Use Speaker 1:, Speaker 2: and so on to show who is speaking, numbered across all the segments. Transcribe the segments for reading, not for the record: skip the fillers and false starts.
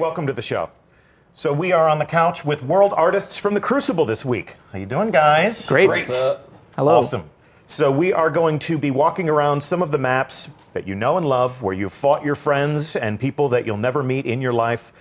Speaker 1: welcome to the show. So we are on the couch with world artists from the Crucible this week. How you doing, guys?
Speaker 2: Great.
Speaker 3: What's up?
Speaker 2: Hello.
Speaker 1: Awesome. So we are going to be walking around some of the maps that you know and love, where you've fought your friends and people that you'll never meet in your life.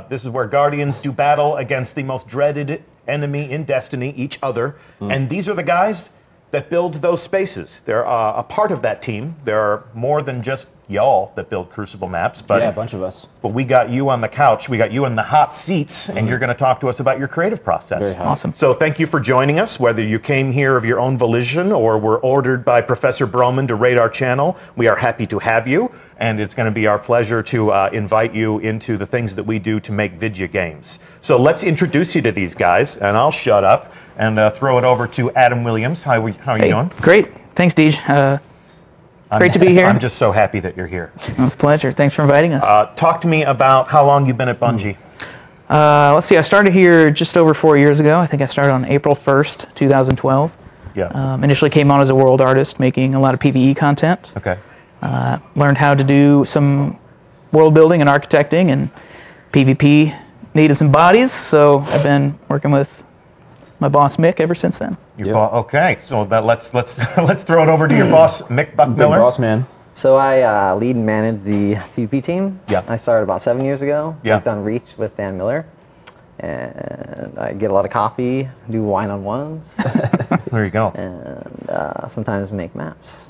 Speaker 1: This is where Guardians do battle against the most dreaded enemy in Destiny, each other. And these are the guys that build those spaces. They're a part of that team. There are more than just y'all that build Crucible maps. But,
Speaker 3: Yeah, a bunch of us.
Speaker 1: But we got you on the couch. We got you in the hot seats, and you're going to talk to us about your creative process.
Speaker 3: Very hot.
Speaker 2: Awesome.
Speaker 1: So thank you for joining us, whether you came here of your own volition or were ordered by Professor Broman to raid our channel. We are happy to have you, and it's going to be our pleasure to invite you into the things that we do to make video games. So let's introduce you to these guys, and I'll shut up and throw it over to Adam Williams. How are you doing?
Speaker 2: Great. Thanks, Deej. Great to be here.
Speaker 1: I'm just so happy that you're here.
Speaker 2: It's a pleasure. Thanks for inviting us.
Speaker 1: Talk to me about how long you've been at Bungie.
Speaker 2: Let's see. I started here just over 4 years ago. I think I started on April 1st, 2012.
Speaker 1: Yeah.
Speaker 2: Initially came on as a world artist, making a lot of PvE content.
Speaker 1: Okay.
Speaker 2: Learned how to do some world building and architecting, and PvP needed some bodies, so I've been working with my boss Mick ever since then.
Speaker 1: Okay, so let's throw it over to your boss, Mick Buckmiller.
Speaker 3: Big boss man.
Speaker 4: So I lead and manage the PvP team.
Speaker 1: Yeah.
Speaker 4: I started about 7 years ago.
Speaker 1: Yeah.
Speaker 4: Worked on Reach with Dan Miller. And I get a lot of coffee, do wine-on-ones,
Speaker 1: There you go.
Speaker 4: and sometimes make maps.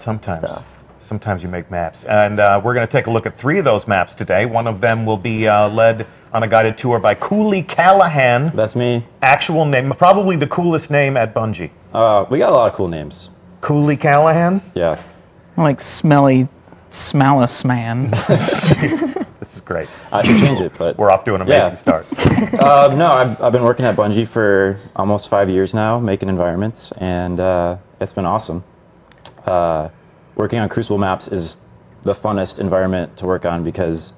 Speaker 1: Sometimes you make maps. And we're going to take a look at 3 of those maps today. One of them will be led on a guided tour by Cooley Callahan.
Speaker 3: That's me.
Speaker 1: Actual name, probably the coolest name at Bungie.
Speaker 3: We got a lot of cool names.
Speaker 1: Cooley Callahan?
Speaker 3: Yeah.
Speaker 2: I like smelly Smallus man.
Speaker 1: This is great.
Speaker 3: I should change it, but
Speaker 1: We're off to an amazing start.
Speaker 3: no, I've been working at Bungie for almost 5 years now, making environments, and it's been awesome. Working on Crucible maps is the funnest environment to work on because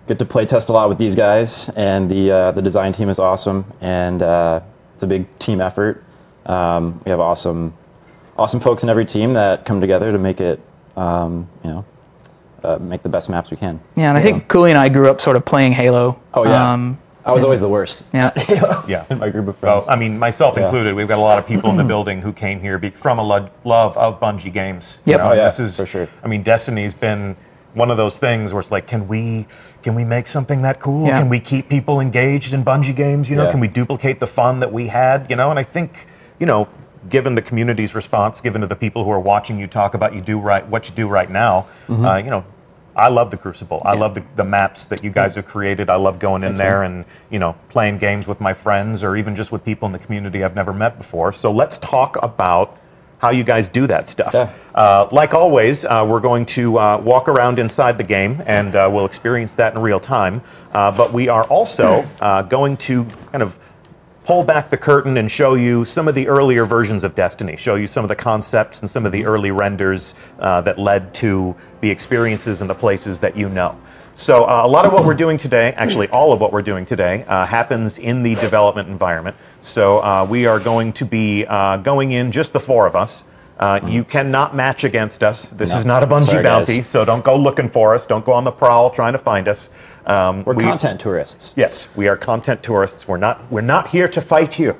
Speaker 3: I get to play test a lot with these guys, and the design team is awesome, and it's a big team effort. We have awesome folks in every team that come together to make it, make the best maps we can.
Speaker 2: Yeah, and I think Cooley and I grew up sort of playing Halo.
Speaker 3: Oh yeah. I was always the worst.
Speaker 2: Yeah.
Speaker 1: Yeah.
Speaker 3: In my group of friends.
Speaker 1: Well, I mean, myself included, we've got a lot of people in the building who came here from a love of Bungie games.
Speaker 2: Yep.
Speaker 1: You know,
Speaker 3: Oh, yeah,
Speaker 1: this is,
Speaker 3: for sure.
Speaker 1: I mean, Destiny's been one of those things where it's like, can we make something that cool?
Speaker 2: Yeah.
Speaker 1: Can we keep people engaged in Bungie games? You know,
Speaker 3: Yeah.
Speaker 1: can we duplicate the fun that we had? You know, and I think, given the community's response, given to the people who are watching you talk about what you do right now, I love the Crucible. I love the maps that you guys have created. I love going in there and, playing games with my friends or even just with people in the community I've never met before. So let's talk about how you guys do that stuff.
Speaker 3: Yeah.
Speaker 1: Like always, we're going to walk around inside the game and we'll experience that in real time. But we are also going to kind of pull back the curtain and show you some of the earlier versions of Destiny, show you some of the concepts and some of the early renders that led to the experiences and the places that you know. So a lot of what we're doing today, actually all of what we're doing today, happens in the development environment. So we are going to be going in, just the 4 of us. You cannot match against us. This is not a Bungie bounty, so don't go looking for us. Don't go on the prowl trying to find us.
Speaker 3: We're content tourists.
Speaker 1: Yes, we are content tourists. We're not here to fight you.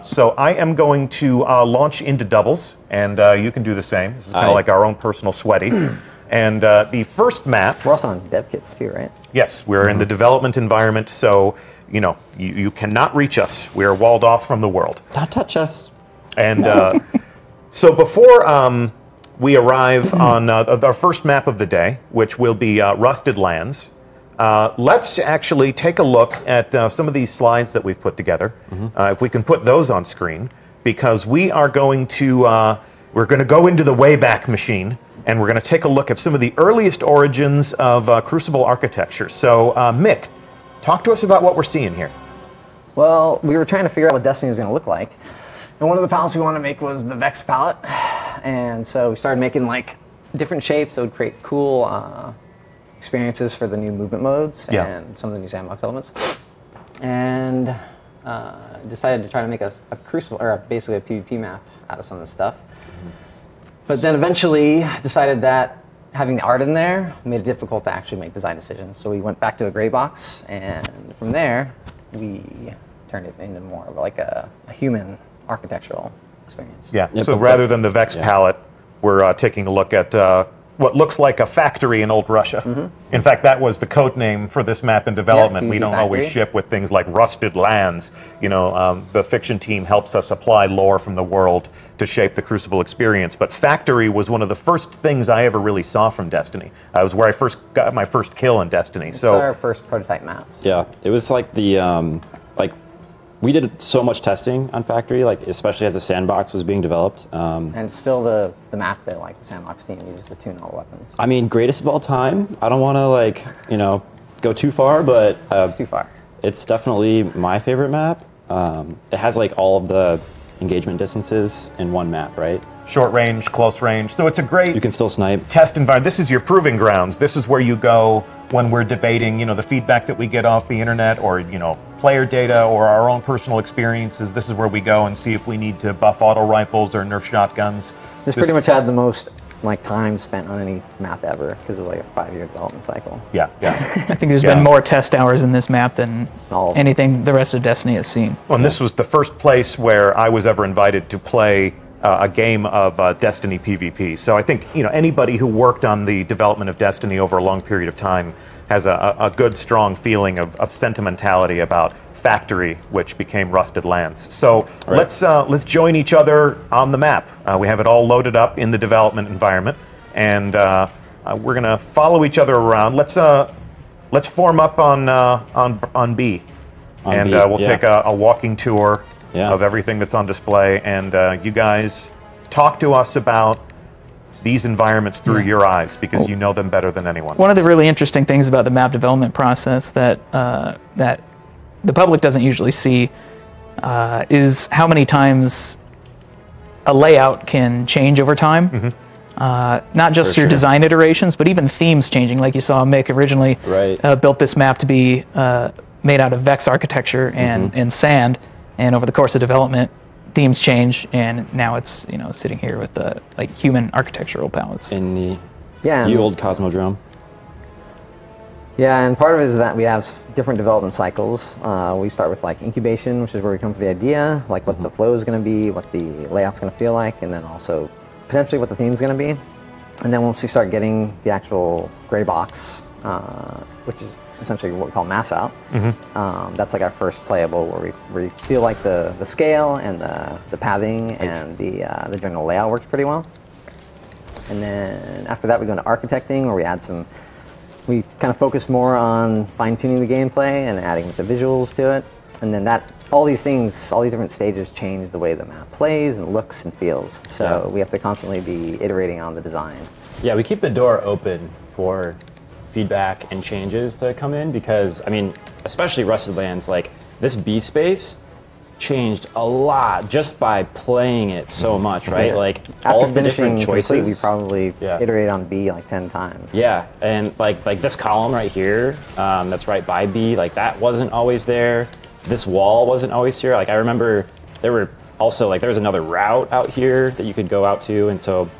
Speaker 1: So I am going to launch into doubles, and you can do the same. This is kind of like our own personal sweaty. And the first map...
Speaker 4: We're also on dev kits too, right?
Speaker 1: Yes, we're in the development environment, so you cannot reach us. We are walled off from the world.
Speaker 3: Don't touch us.
Speaker 1: And so before we arrive on our first map of the day, which will be Rusted Lands, let's actually take a look at some of these slides that we've put together. If we can put those on screen, because we are going to go into the Wayback Machine, and we're going to take a look at some of the earliest origins of Crucible architecture. So, Mick, talk to us about what we're seeing here.
Speaker 4: Well, we were trying to figure out what Destiny was going to look like. And one of the palettes we wanted to make was the Vex palette. And so we started making like different shapes that would create cool experiences for the new movement modes and some of the new sandbox elements. And decided to try to make a Crucible, or basically a PvP map out of some of this stuff. But then eventually decided that having the art in there made it difficult to actually make design decisions. So we went back to a gray box, and from there, we turned it into more of like a human architectural experience.
Speaker 1: Yeah. So rather than the Vex palette, we're taking a look at what looks like a factory in old Russia. In fact, that was the code name for this map in development. We don't always ship with things like rusted lands. You know, the fiction team helps us apply lore from the world to shape the Crucible experience. But factory was one of the first things I ever really saw from Destiny. It was where I first got my first kill in Destiny.
Speaker 4: It's our first prototype maps.
Speaker 3: Yeah, it was like the we did so much testing on Factory, like especially as the sandbox was being developed.
Speaker 4: And it's still the map that like the sandbox team uses to tune all the weapons.
Speaker 3: I mean, greatest of all time. I don't want to go too far, but
Speaker 4: it's too far.
Speaker 3: It's definitely my favorite map. It has like all of the engagement distances in one map, right?
Speaker 1: Short range, close range. So it's a great
Speaker 3: you can still snipe
Speaker 1: test environment. This is your proving grounds. This is where you go when we're debating, the feedback that we get off the internet, or player data, or our own personal experiences. This is where we go and see if we need to buff auto rifles or nerf shotguns.
Speaker 4: This pretty much had the most time spent on any map ever, because it was like a 5-year development cycle.
Speaker 1: Yeah.
Speaker 2: I think there's been more test hours in this map than anything the rest of Destiny has seen.
Speaker 1: Well, and this was the first place where I was ever invited to play a game of Destiny PvP. So I think anybody who worked on the development of Destiny over a long period of time has a good, strong feeling of sentimentality about Factory, which became Rusted Lands. So let's join each other on the map. We have it all loaded up in the development environment, and we're gonna follow each other around. Let's form up on B, and we'll take a walking tour of everything that's on display, and you guys talk to us about these environments through your eyes, because you know them better than anyone.
Speaker 2: One of the really interesting things about the map development process that the public doesn't usually see is how many times a layout can change over time. Not just your design iterations, but even themes changing. Like you saw Mick originally built this map to be made out of Vex architecture and sand, and over the course of development, themes change, and now it's sitting here with the human architectural palettes
Speaker 3: in the old Cosmodrome.
Speaker 4: Yeah, and part of it is that we have different development cycles. We start with incubation, which is where we come up with the idea, like what the flow is going to be, what the layout's going to feel like, and then also potentially what the theme's going to be. And then once we start getting the actual gray box, which is essentially what we call mass out, that's like our first playable, where we feel like the scale and the pathing and the general layout works pretty well. And then after that, we go into architecting, where we kind of focus more on fine-tuning the gameplay and adding the visuals to it. And then all these different stages change the way the map plays and looks and feels. So we have to constantly be iterating on the design.
Speaker 3: Yeah, we keep the door open for feedback and changes to come in, because, I mean, especially Rusted Lands, this B space changed a lot just by playing it so much, right?
Speaker 4: After
Speaker 3: all of the
Speaker 4: finishing
Speaker 3: different choices.
Speaker 4: Complete, we probably iterate on B 10 times.
Speaker 3: Yeah, and like this column right here, that's right by B, that wasn't always there. This wall wasn't always here. I remember there were also there was another route out here that you could go out to, and so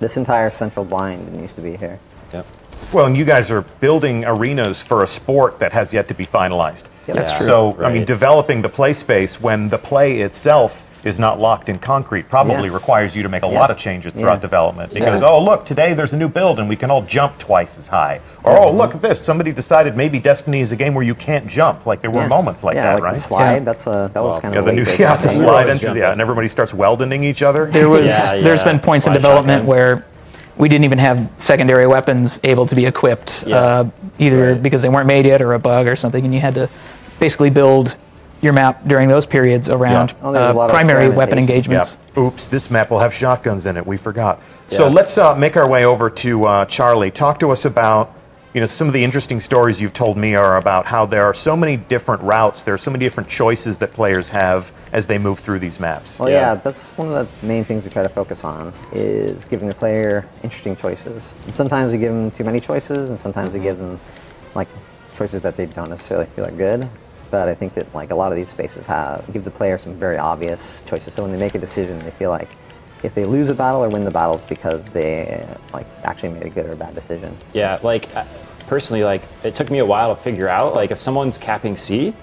Speaker 4: this entire central blind used to be here.
Speaker 3: Yep.
Speaker 1: Well, and you guys are building arenas for a sport that has yet to be finalized.
Speaker 2: That's true.
Speaker 1: So, I mean, developing the play space when the play itself is not locked in concrete probably requires you to make a lot of changes throughout development. Because, oh, look, today there's a new build and we can all jump twice as high. Or, oh, look at this, somebody decided maybe Destiny is a game where you can't jump. There were moments like that, right?
Speaker 4: The slide, that was kind of
Speaker 1: the slide entry, and everybody starts weldening each other.
Speaker 2: There's been points in development where we didn't even have secondary weapons able to be equipped, either because they weren't made yet or a bug or something, and you had to basically build your map during those periods around primary weapon engagements.
Speaker 1: Oops, this map will have shotguns in it. We forgot. So let's make our way over to Charlie. Talk to us about, some of the interesting stories you've told me are about how there are so many different routes, there are so many different choices that players have as they move through these maps.
Speaker 4: Well, yeah, that's one of the main things we try to focus on, is giving the player interesting choices. And sometimes we give them too many choices, and sometimes we give them choices that they don't necessarily feel are good. But I think that a lot of these spaces give the player some very obvious choices. So when they make a decision, they feel like if they lose a battle or win the battle, it's because they like actually made a good or a bad decision.
Speaker 3: Yeah, like personally, like it took me a while to figure out, like if someone's capping C,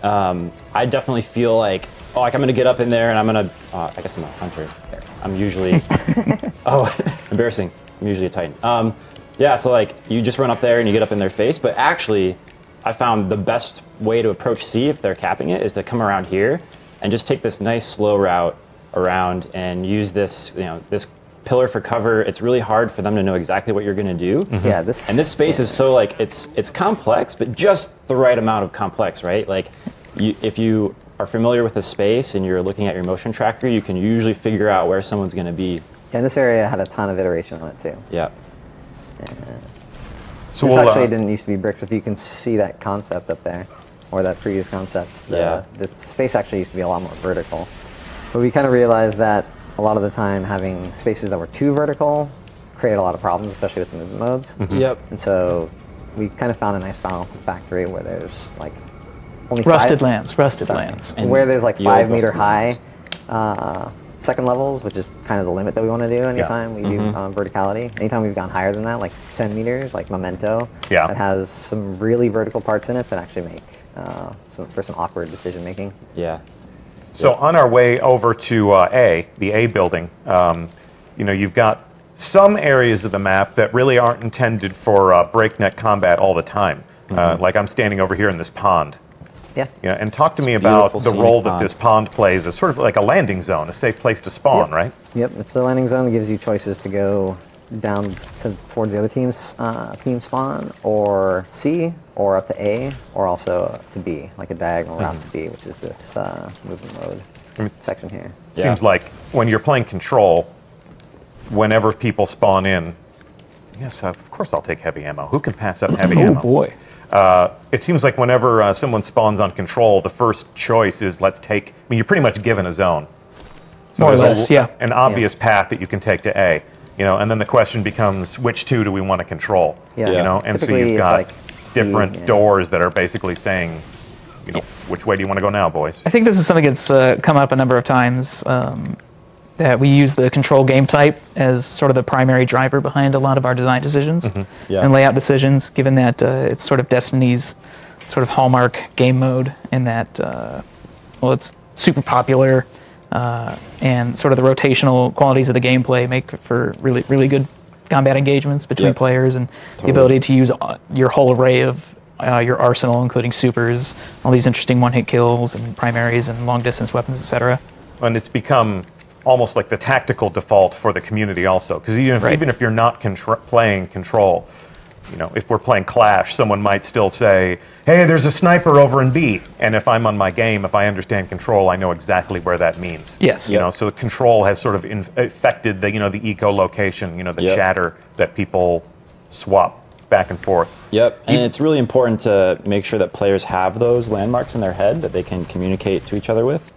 Speaker 3: I definitely feel like, oh, like I'm gonna get up in there and I'm gonna, I guess I'm a hunter. I'm usually, oh, embarrassing. I'm usually a Titan. Yeah, so like you just run up there and you get up in their face, but actually I found the best way to approach C if they're capping it is to come around here and just take this nice slow route around and use this, this pillar for cover. It's really hard for them to know exactly what you're gonna do.
Speaker 4: Mm-hmm. Yeah,
Speaker 3: this space is so like, it's complex, but just the right amount of complex, right? Like if you are familiar with the space and you're looking at your motion tracker, you can usually figure out where someone's gonna be.
Speaker 4: Yeah, and this area had a ton of iteration on it too.
Speaker 3: Yeah.
Speaker 4: So this actually didn't used to be bricks. If you can see that concept up there, or that previous concept, the space actually used to be a lot more vertical. But we kind of realized that a lot of the time having spaces that were too vertical created a lot of problems, especially with the movement modes.
Speaker 3: Mm-hmm. Yep.
Speaker 4: And so we kind of found a nice balance in Factory where there's like only
Speaker 2: rusted lands,
Speaker 4: where there's like 5 meter high second levels, which is kind of the limit that we want to do anytime we do verticality. Anytime we've gone higher than that, like 10 meters, like Memento, that has some really vertical parts in it that actually make for some awkward decision making.
Speaker 3: Yeah.
Speaker 1: So on our way over to the A building, you've got some areas of the map that really aren't intended for breakneck combat all the time. Like I'm standing over here in this pond. Yeah, and talk to me about the role that this pond plays as sort of like a landing zone, a safe place to spawn, right?
Speaker 4: Yep, it's a landing zone that gives you choices to go down towards the other team's team spawn, or C, or up to A, or also to B, like a diagonal route to B, which is this movement mode section here.
Speaker 1: Seems like when you're playing Control, whenever people spawn in, yes, of course I'll take heavy ammo. Who can pass up heavy ammo?
Speaker 2: Oh boy.
Speaker 1: It seems like whenever someone spawns on Control, the first choice is you're pretty much given a zone. So
Speaker 2: more or less,
Speaker 1: an obvious path that you can take to A. And then the question becomes, which two do we want to control? And
Speaker 4: typically
Speaker 1: so you've got
Speaker 4: like
Speaker 1: different doors that are basically saying, which way do you want to go now, boys?
Speaker 2: I think this is something that's come up a number of times, that we use the Control game type as sort of the primary driver behind a lot of our design decisions and layout decisions, given that it's sort of Destiny's sort of hallmark game mode, and that, it's super popular, and sort of the rotational qualities of the gameplay make for really, really good combat engagements between players, and the ability to use your whole array of your arsenal, including supers, all these interesting one-hit kills and primaries and long-distance weapons, etc.
Speaker 1: And it's become almost like the tactical default for the community also, because even if you're not playing Control, if we're playing Clash, someone might still say, hey, there's a sniper over in B, and if I'm on my game, if I understand Control, I know exactly where that means.
Speaker 2: Yes.
Speaker 1: So Control has sort of affected the the echolocation, the chatter that people swap back and forth.
Speaker 3: Yep, and it's really important to make sure that players have those landmarks in their head that they can communicate to each other with.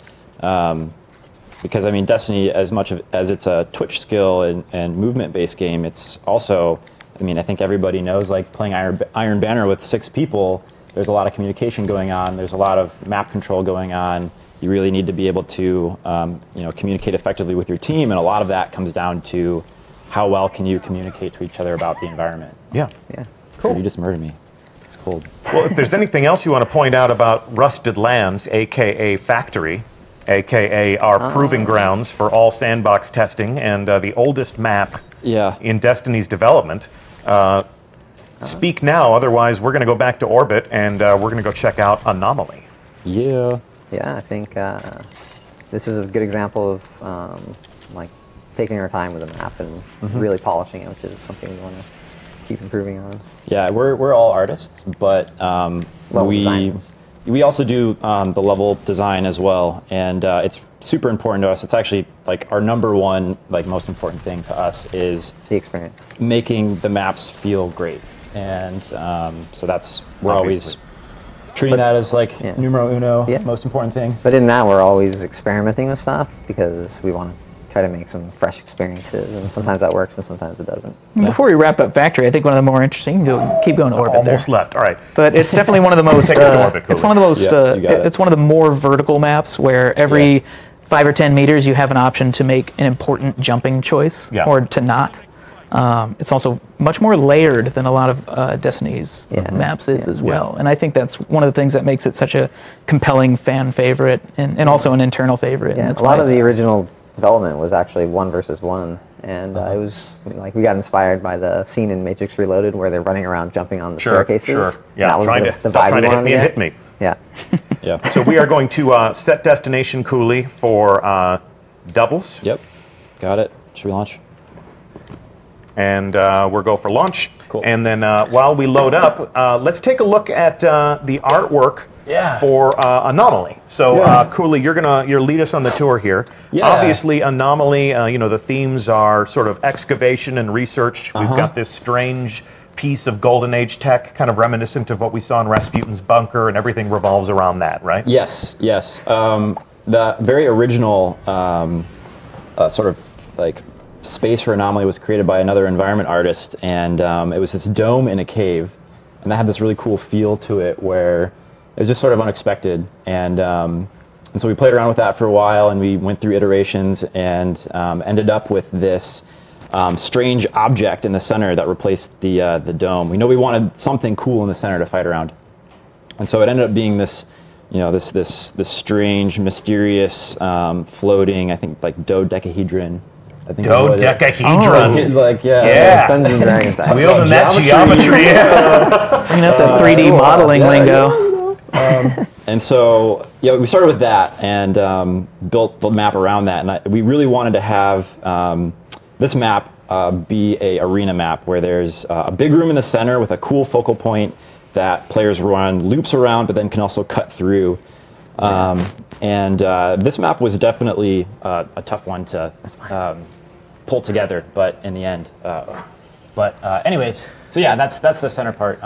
Speaker 3: Because I mean, Destiny, as much as it's a twitch skill and movement-based game, it's also, I mean, I think everybody knows, like playing Iron Banner with 6 people, there's a lot of communication going on, there's a lot of map control going on. You really need to be able to, communicate effectively with your team, and a lot of that comes down to how well can you communicate to each other about the environment.
Speaker 1: Yeah.
Speaker 3: Cool. You just murdered me. It's cold.
Speaker 1: Well, if there's anything else you want to point out about Rusted Lands, aka Factory, aka our proving grounds for all sandbox testing and the oldest map in Destiny's development. Speak now, otherwise we're going to go back to orbit and we're going to go check out Anomaly.
Speaker 3: Yeah.
Speaker 4: Yeah, I think this is a good example of like taking our time with the map and really polishing it, which is something we want to keep improving on.
Speaker 3: Yeah, we're all artists, but we also do the level design as well, and it's super important to us. It's actually like our number one, like most important thing to us is
Speaker 4: the experience,
Speaker 3: making the maps feel great, and so we're always treating that as like numero uno, most important thing.
Speaker 4: But in that, we're always experimenting with stuff because we want to try to make some fresh experiences, and sometimes that works and sometimes it doesn't.
Speaker 2: Before we wrap up Factory, I think one of the more interesting, keep going to orbit.
Speaker 1: Almost left, all right.
Speaker 2: But it's definitely one of the most, it's one of the most, it's one of the more vertical maps where every 5 or 10 meters, you have an option to make an important jumping choice or to not. It's also much more layered than a lot of Destiny's maps is as well. And I think that's one of the things that makes it such a compelling fan favorite and also an internal favorite.
Speaker 4: Yeah,
Speaker 2: and
Speaker 4: a lot of the original development was actually 1 versus 1. And it was like we got inspired by the scene in Matrix Reloaded where they're running around jumping on the staircases.
Speaker 1: Sure. Yeah,
Speaker 4: that was the
Speaker 1: stop
Speaker 4: vibe
Speaker 1: trying
Speaker 4: we
Speaker 1: to
Speaker 4: wanted
Speaker 1: hit me and
Speaker 4: get.
Speaker 1: hit me.
Speaker 4: Yeah.
Speaker 3: Yeah.
Speaker 1: So we are going to set destination Cooley for doubles.
Speaker 3: Yep. Got it. Should we launch?
Speaker 1: And we'll go for launch.
Speaker 3: Cool.
Speaker 1: And then while we load up, let's take a look at the artwork for Anomaly. So Cooley, you'll lead us on the tour here.
Speaker 3: Yeah.
Speaker 1: Obviously, Anomaly, the themes are sort of excavation and research. We've got this strange piece of Golden Age tech, kind of reminiscent of what we saw in Rasputin's bunker, and everything revolves around that, right?
Speaker 3: Yes, yes. The very original sort of like space for Anomaly was created by another environment artist, and it was this dome in a cave, and that had this really cool feel to it where it was just sort of unexpected, and so we played around with that for a while, and we went through iterations and ended up with this strange object in the center that replaced the dome. We know we wanted something cool in the center to fight around, and so it ended up being this, this strange, mysterious, floating, I think like dodecahedron. I think
Speaker 1: Dodecahedron.
Speaker 3: Like
Speaker 4: Dungeons and Dragons.
Speaker 1: Wielding that geometry.
Speaker 2: Bringing up the 3D modeling lingo.
Speaker 3: And so, we started with that and built the map around that. And we really wanted to have this map be a arena map where there's a big room in the center with a cool focal point that players run loops around, but then can also cut through. And this map was definitely a tough one to pull together, but in the end. Anyways, so yeah, that's the center part.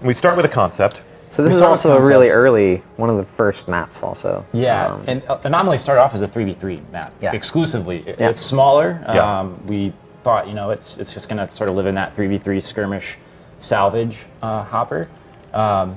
Speaker 1: We start with a concept.
Speaker 4: So this is also a really early, one of the first maps also.
Speaker 3: Yeah, and Anomaly started off as a 3v3 map, exclusively. It's smaller. We thought, it's just going to sort of live in that 3v3 skirmish salvage hopper. So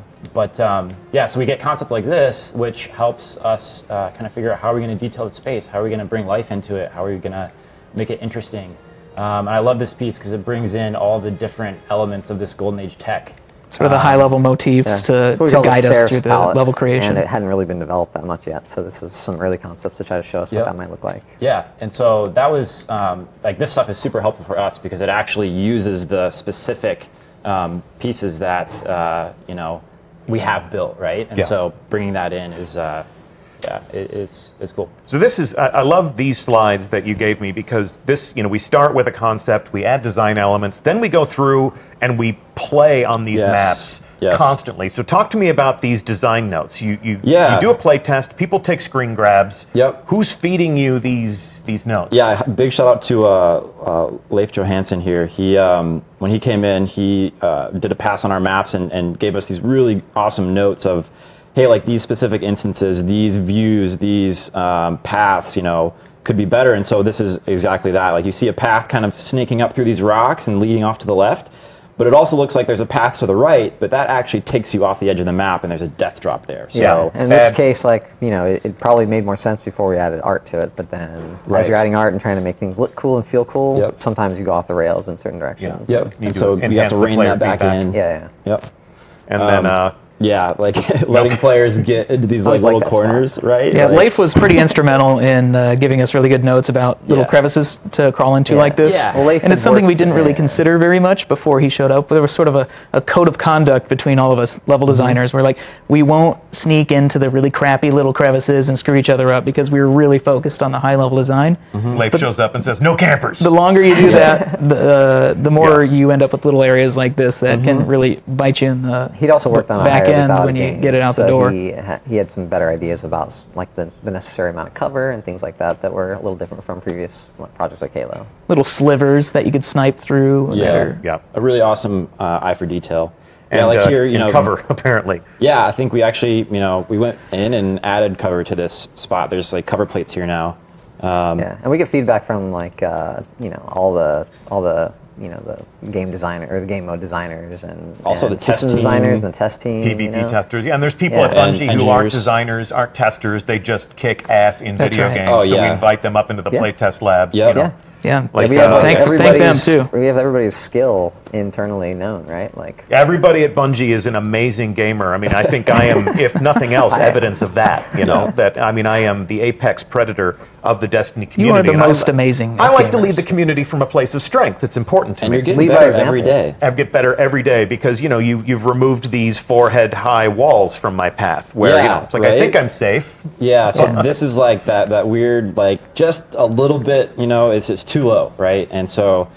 Speaker 3: we get concept like this, which helps us kind of figure out how are we going to detail the space, how are we going to bring life into it, how are we going to make it interesting. And I love this piece because it brings in all the different elements of this Golden Age tech.
Speaker 2: Sort of the high-level motifs to guide us through the level creation.
Speaker 4: And it hadn't really been developed that much yet, so this is some early concepts to try to show us what that might look like.
Speaker 3: Yeah, and so that was, this stuff is super helpful for us because it actually uses the specific pieces that, we have built, right? And so bringing that in is, it's cool.
Speaker 1: So this is, I love these slides that you gave me because this, we start with a concept, we add design elements, then we go through and we play on these maps constantly. So talk to me about these design notes. You do a play test, people take screen grabs.
Speaker 3: Yep.
Speaker 1: Who's feeding you these notes?
Speaker 3: Yeah, big shout out to Leif Johansson here. He, when he came in, he did a pass on our maps and gave us these really awesome notes of, hey, like these specific instances, these views, these paths, could be better. And so this is exactly that. Like you see a path kind of snaking up through these rocks and leading off to the left, but it also looks like there's a path to the right, but that actually takes you off the edge of the map and there's a death drop there. So
Speaker 4: in this case, like, it probably made more sense before we added art to it, but then as you're adding art and trying to make things look cool and feel cool, sometimes you go off the rails in certain directions.
Speaker 3: And so you have to rein that back in.
Speaker 4: Yep.
Speaker 1: And then
Speaker 3: like letting players get into these like little corners, right?
Speaker 2: Yeah, Leif was pretty instrumental in giving us really good notes about little crevices to crawl into like this.
Speaker 3: Yeah.
Speaker 4: Well,
Speaker 2: and it's something we didn't really consider very much before he showed up. There was sort of a code of conduct between all of us level designers where like we won't sneak into the really crappy little crevices and screw each other up because we were really focused on the high level design.
Speaker 1: Leif shows up and says, "No campers."
Speaker 2: The longer you do that, the more you end up with little areas like this that can really bite you in the
Speaker 4: He'd also worked on
Speaker 2: back end when you get it out the door.
Speaker 4: He had some better ideas about like the necessary amount of cover and things like that were a little different from previous projects like Halo.
Speaker 2: Little slivers that you could snipe through.
Speaker 3: A really awesome eye for detail.
Speaker 1: And like here, cover apparently.
Speaker 3: Yeah, I think we actually, we went in and added cover to this spot. There's like cover plates here now.
Speaker 4: And we get feedback from like all the you know, the game designer or the game mode designers and
Speaker 3: Also the test
Speaker 4: system
Speaker 3: team,
Speaker 4: designers and the test team.
Speaker 1: PvP
Speaker 4: you know?
Speaker 1: testers. Yeah, and there's people
Speaker 4: Yeah.
Speaker 1: at Bungie
Speaker 3: And
Speaker 1: who aren't
Speaker 3: engineers.
Speaker 1: designers, aren't testers. They just kick ass in
Speaker 2: That's
Speaker 1: video
Speaker 2: right.
Speaker 1: games.
Speaker 3: Oh,
Speaker 1: So we
Speaker 3: yeah.
Speaker 1: invite them up into the
Speaker 4: Yeah.
Speaker 1: playtest labs.
Speaker 3: Yep.
Speaker 1: You know.
Speaker 4: Yeah.
Speaker 2: Yeah.
Speaker 1: Like,
Speaker 4: We have
Speaker 2: thank them
Speaker 4: everybody's-
Speaker 2: too.
Speaker 4: We have everybody's skill internally known, right? Like,
Speaker 1: Everybody at Bungie is an amazing gamer. I mean, I think I am, if nothing else, evidence of that. You know, that I mean, I am the apex predator of the Destiny
Speaker 2: You
Speaker 1: community.
Speaker 2: are the
Speaker 1: and I-
Speaker 2: most amazing.
Speaker 1: I
Speaker 2: of
Speaker 1: like to
Speaker 2: gamers.
Speaker 1: lead the community from a place of strength. It's important to
Speaker 3: And
Speaker 1: me.
Speaker 3: you're getting
Speaker 4: Lead by
Speaker 3: better
Speaker 4: example.
Speaker 3: every day.
Speaker 1: I get better every day because you know you've removed these forehead-high walls from my path where you know
Speaker 3: Yeah,
Speaker 1: it's like I
Speaker 3: right?
Speaker 1: think I'm safe.
Speaker 3: Yeah, so this is like that weird, like just a little bit, you know, it's just too low, right? And so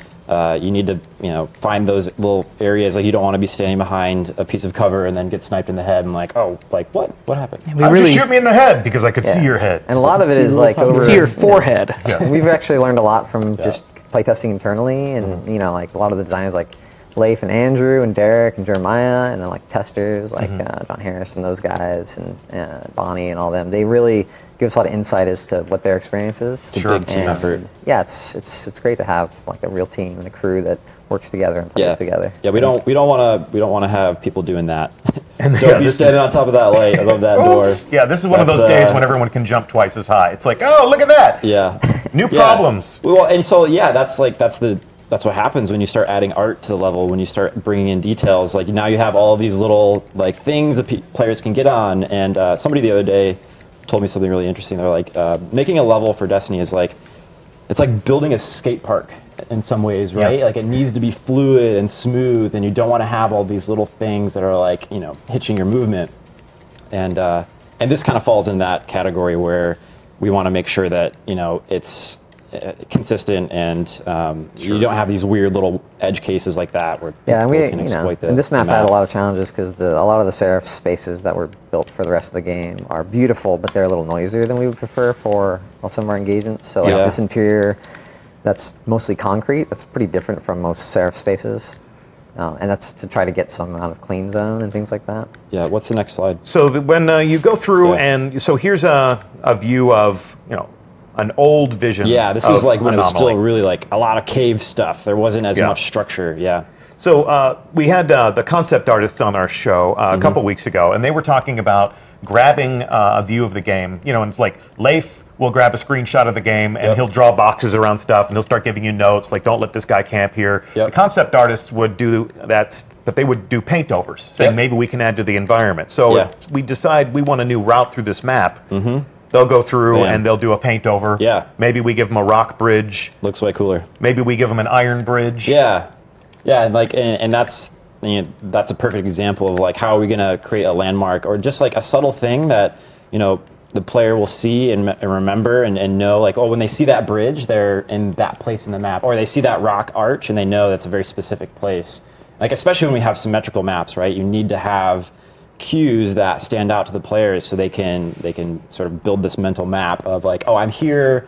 Speaker 3: you need to, you know, find those little areas. Like you don't want to be standing behind a piece of cover and then get sniped in the head and like, oh, like what happened?
Speaker 2: We
Speaker 1: Just
Speaker 2: really
Speaker 1: shoot me in the head because I could see your head.
Speaker 4: and a lot of it is like over.
Speaker 2: see your forehead.
Speaker 4: We've actually learned a lot from just playtesting internally, and you know, like a lot of the designers, like Leif and Andrew and Derek and Jeremiah, and then like testers like John Harris and those guys and Bonnie and all them. They really give us a lot of insight as to what their experience is.
Speaker 3: It's a big team
Speaker 4: And,
Speaker 3: effort.
Speaker 4: Yeah, it's great to have like a real team and a crew that works together and plays together.
Speaker 3: Yeah, we don't want to have people doing that.
Speaker 1: And
Speaker 3: Don't be standing on top of that light above that door.
Speaker 1: Oops. Yeah, this is one of those
Speaker 3: That's,
Speaker 1: days when everyone can jump twice as high. It's like, oh, look at that.
Speaker 3: Yeah.
Speaker 1: New
Speaker 3: Yeah.
Speaker 1: problems.
Speaker 3: Well, and so yeah, that's what happens when you start adding art to the level. When you start bringing in details, like now you have all these little like things that players can get on. And somebody the other day told me something really interesting. They're like, making a level for Destiny is like, it's like building a skate park in some ways, right?
Speaker 1: Yeah.
Speaker 3: Like it needs to be fluid and smooth, and you don't want to have all these little things that are like, you know, hitching your movement. And this kind of falls in that category where we want to make sure that, you know, it's consistent and you don't have these weird little edge cases like that where
Speaker 4: Yeah, and
Speaker 3: people
Speaker 4: we,
Speaker 3: can
Speaker 4: you know,
Speaker 3: exploit the
Speaker 4: and this map
Speaker 3: the
Speaker 4: had a lot of challenges because a lot of the Seraph spaces that were built for the rest of the game are beautiful, but they're a little noisier than we would prefer for some of our engagements. So like
Speaker 3: Yeah.
Speaker 4: this interior, that's mostly concrete. That's pretty different from most Seraph spaces, and that's to try to get some amount of clean zone and things like that.
Speaker 3: Yeah, what's the next slide?
Speaker 1: So when you go through
Speaker 3: Yeah.
Speaker 1: and so here's a view of, you know, an old vision.
Speaker 3: Yeah, this
Speaker 1: of
Speaker 3: was like when it was
Speaker 1: Anomaly.
Speaker 3: still really like a lot of cave stuff. There wasn't as
Speaker 1: Yeah.
Speaker 3: much structure. Yeah.
Speaker 1: So we had the concept artists on our show a couple weeks ago, and they were talking about grabbing a view of the game. You know, and it's like Leif will grab a screenshot of the game, and
Speaker 3: Yep.
Speaker 1: he'll draw boxes around stuff, and he'll start giving you notes, like don't let this guy camp here.
Speaker 3: Yep.
Speaker 1: The concept artists would do that, but they would do paint overs, saying
Speaker 3: Yep.
Speaker 1: maybe we can add to the environment. So
Speaker 3: Yeah.
Speaker 1: if we decide we want a new route through this map, they'll go through
Speaker 3: Bam.
Speaker 1: and they'll do a paint over.
Speaker 3: Yeah.
Speaker 1: Maybe we give them a rock bridge.
Speaker 3: Looks way cooler.
Speaker 1: Maybe we give them an iron bridge.
Speaker 3: Yeah, yeah, and like, and that's, you know, that's a perfect example of like how are we gonna create a landmark or just like a subtle thing that, you know, the player will see and remember and know, like, oh, when they see that bridge, they're in that place in the map, or they see that rock arch and they know that's a very specific place. Like especially when we have symmetrical maps, right? You need to have cues that stand out to the players so they can sort of build this mental map of like, oh, I'm here.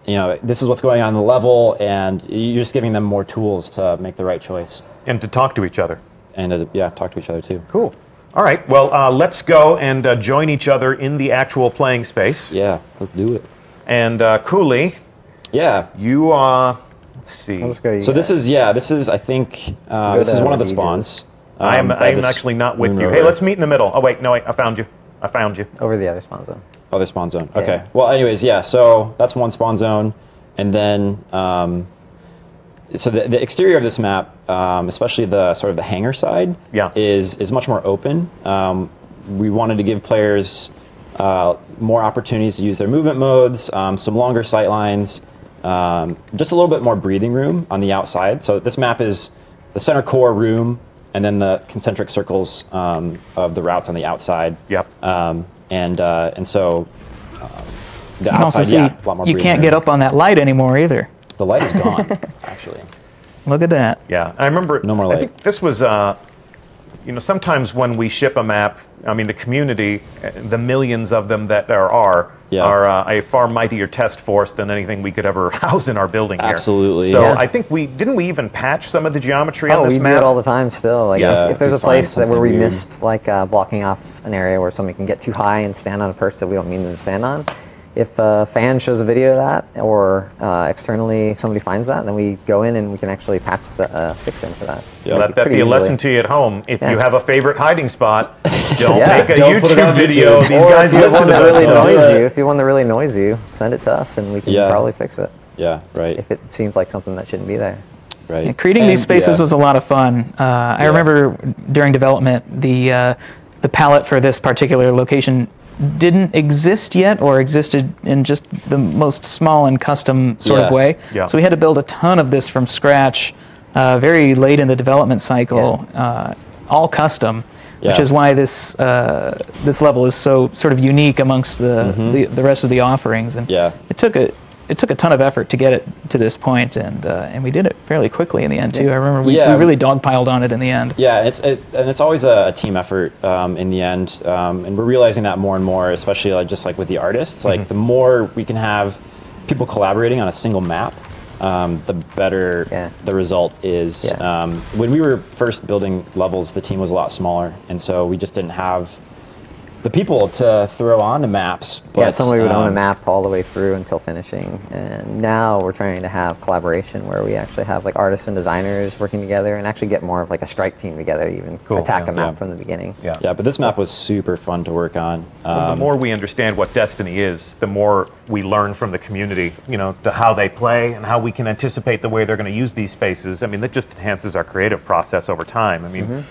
Speaker 3: You know, this is what's going on in the level, and you're just giving them more tools to make the right choice
Speaker 1: And to talk to each other.
Speaker 3: and yeah, talk to each other too.
Speaker 1: Cool. All right. Well, let's go and join each other in the actual playing space.
Speaker 3: Yeah, let's do it.
Speaker 1: And Cooley,
Speaker 3: Yeah.
Speaker 1: you are. Let's see.
Speaker 4: Let's go.
Speaker 3: So this is I think this is one of the spawns.
Speaker 1: I'm
Speaker 3: by this
Speaker 1: actually not with
Speaker 3: moon
Speaker 1: you.
Speaker 3: rover.
Speaker 1: Hey, let's meet in the middle. Oh wait, no, wait, I found you. I found you.
Speaker 4: over the other spawn zone.
Speaker 3: Other spawn zone.
Speaker 4: Yeah.
Speaker 3: Okay. Well, anyways, yeah. So that's one spawn zone, and then so the exterior of this map, especially the sort of the hangar side,
Speaker 1: Yeah.
Speaker 3: is much more open. We wanted to give players more opportunities to use their movement modes, some longer sight lines, just a little bit more breathing room on the outside. So this map is the center core room, and then the concentric circles of the routes on the outside.
Speaker 1: Yep.
Speaker 3: And so the
Speaker 2: You can also
Speaker 3: outside,
Speaker 2: see
Speaker 3: yeah, a lot more
Speaker 2: you
Speaker 3: breathing
Speaker 2: can't
Speaker 3: room.
Speaker 2: get up on that light anymore either.
Speaker 3: The light is gone, actually.
Speaker 2: Look at that.
Speaker 1: Yeah, I remember.
Speaker 3: No more
Speaker 1: I
Speaker 3: light.
Speaker 1: think this was. You know, sometimes when we ship a map, I mean, the community, the millions of them that there are
Speaker 3: Yeah.
Speaker 1: a far mightier test force than anything we could ever house in our building here.
Speaker 3: Absolutely,
Speaker 1: So
Speaker 3: yeah.
Speaker 1: I think didn't we even patch some of the geometry
Speaker 4: Oh,
Speaker 1: on this
Speaker 4: we do
Speaker 1: map?
Speaker 4: it all the time still. Like
Speaker 1: Yeah,
Speaker 4: if there's
Speaker 3: if
Speaker 4: a
Speaker 3: you find
Speaker 4: place that where we
Speaker 3: something weird.
Speaker 4: missed like blocking off an area where somebody can get too high and stand on a perch that we don't mean them to stand on, if a fan shows a video of that, or externally somebody finds that, then we go in and we can actually patch the fix in for that.
Speaker 3: Yeah.
Speaker 1: Let that be a lesson to you at home. If you have a favorite hiding spot, don't
Speaker 4: Yeah.
Speaker 1: take a
Speaker 3: Don't put it on
Speaker 1: YouTube video.
Speaker 3: YouTube.
Speaker 1: These
Speaker 4: Or
Speaker 1: guys
Speaker 4: if you have
Speaker 1: listen
Speaker 4: one
Speaker 1: to
Speaker 4: that really
Speaker 1: that.
Speaker 4: annoys you, if you have one that really annoys you, send it to us and we can probably fix it.
Speaker 3: Yeah, right.
Speaker 4: If it seems like something that shouldn't be there.
Speaker 3: Right.
Speaker 2: And creating these spaces was a lot of fun. I remember during development, the palette for this particular location didn't exist yet, or existed in just the most small and custom sort of way.
Speaker 1: Yeah.
Speaker 2: So we had to build a ton of this from scratch, very late in the development cycle, all custom. Which is why this this level is so sort of unique amongst the rest of the offerings, and it took a ton of effort to get it to this point, and we did it fairly quickly in the end too. I remember we really dogpiled on it in the end.
Speaker 3: Yeah, it's always a team effort in the end, and we're realizing that more and more, especially just like with the artists. Like the more we can have people collaborating on a single map, the better the result is. When we were first building levels, the team was a lot smaller, and so we just didn't have the people to throw onto maps. But,
Speaker 4: somebody would own a map all the way through until finishing. And now we're trying to have collaboration where we actually have like artists and designers working together and actually get more of like a strike team together to even attack a map from the beginning.
Speaker 3: Yeah, but this map was super fun to work on.
Speaker 1: The more we understand what Destiny is, the more we learn from the community, you know, to how they play and how we can anticipate the way they're going to use these spaces. I mean, that just enhances our creative process over time. I mean,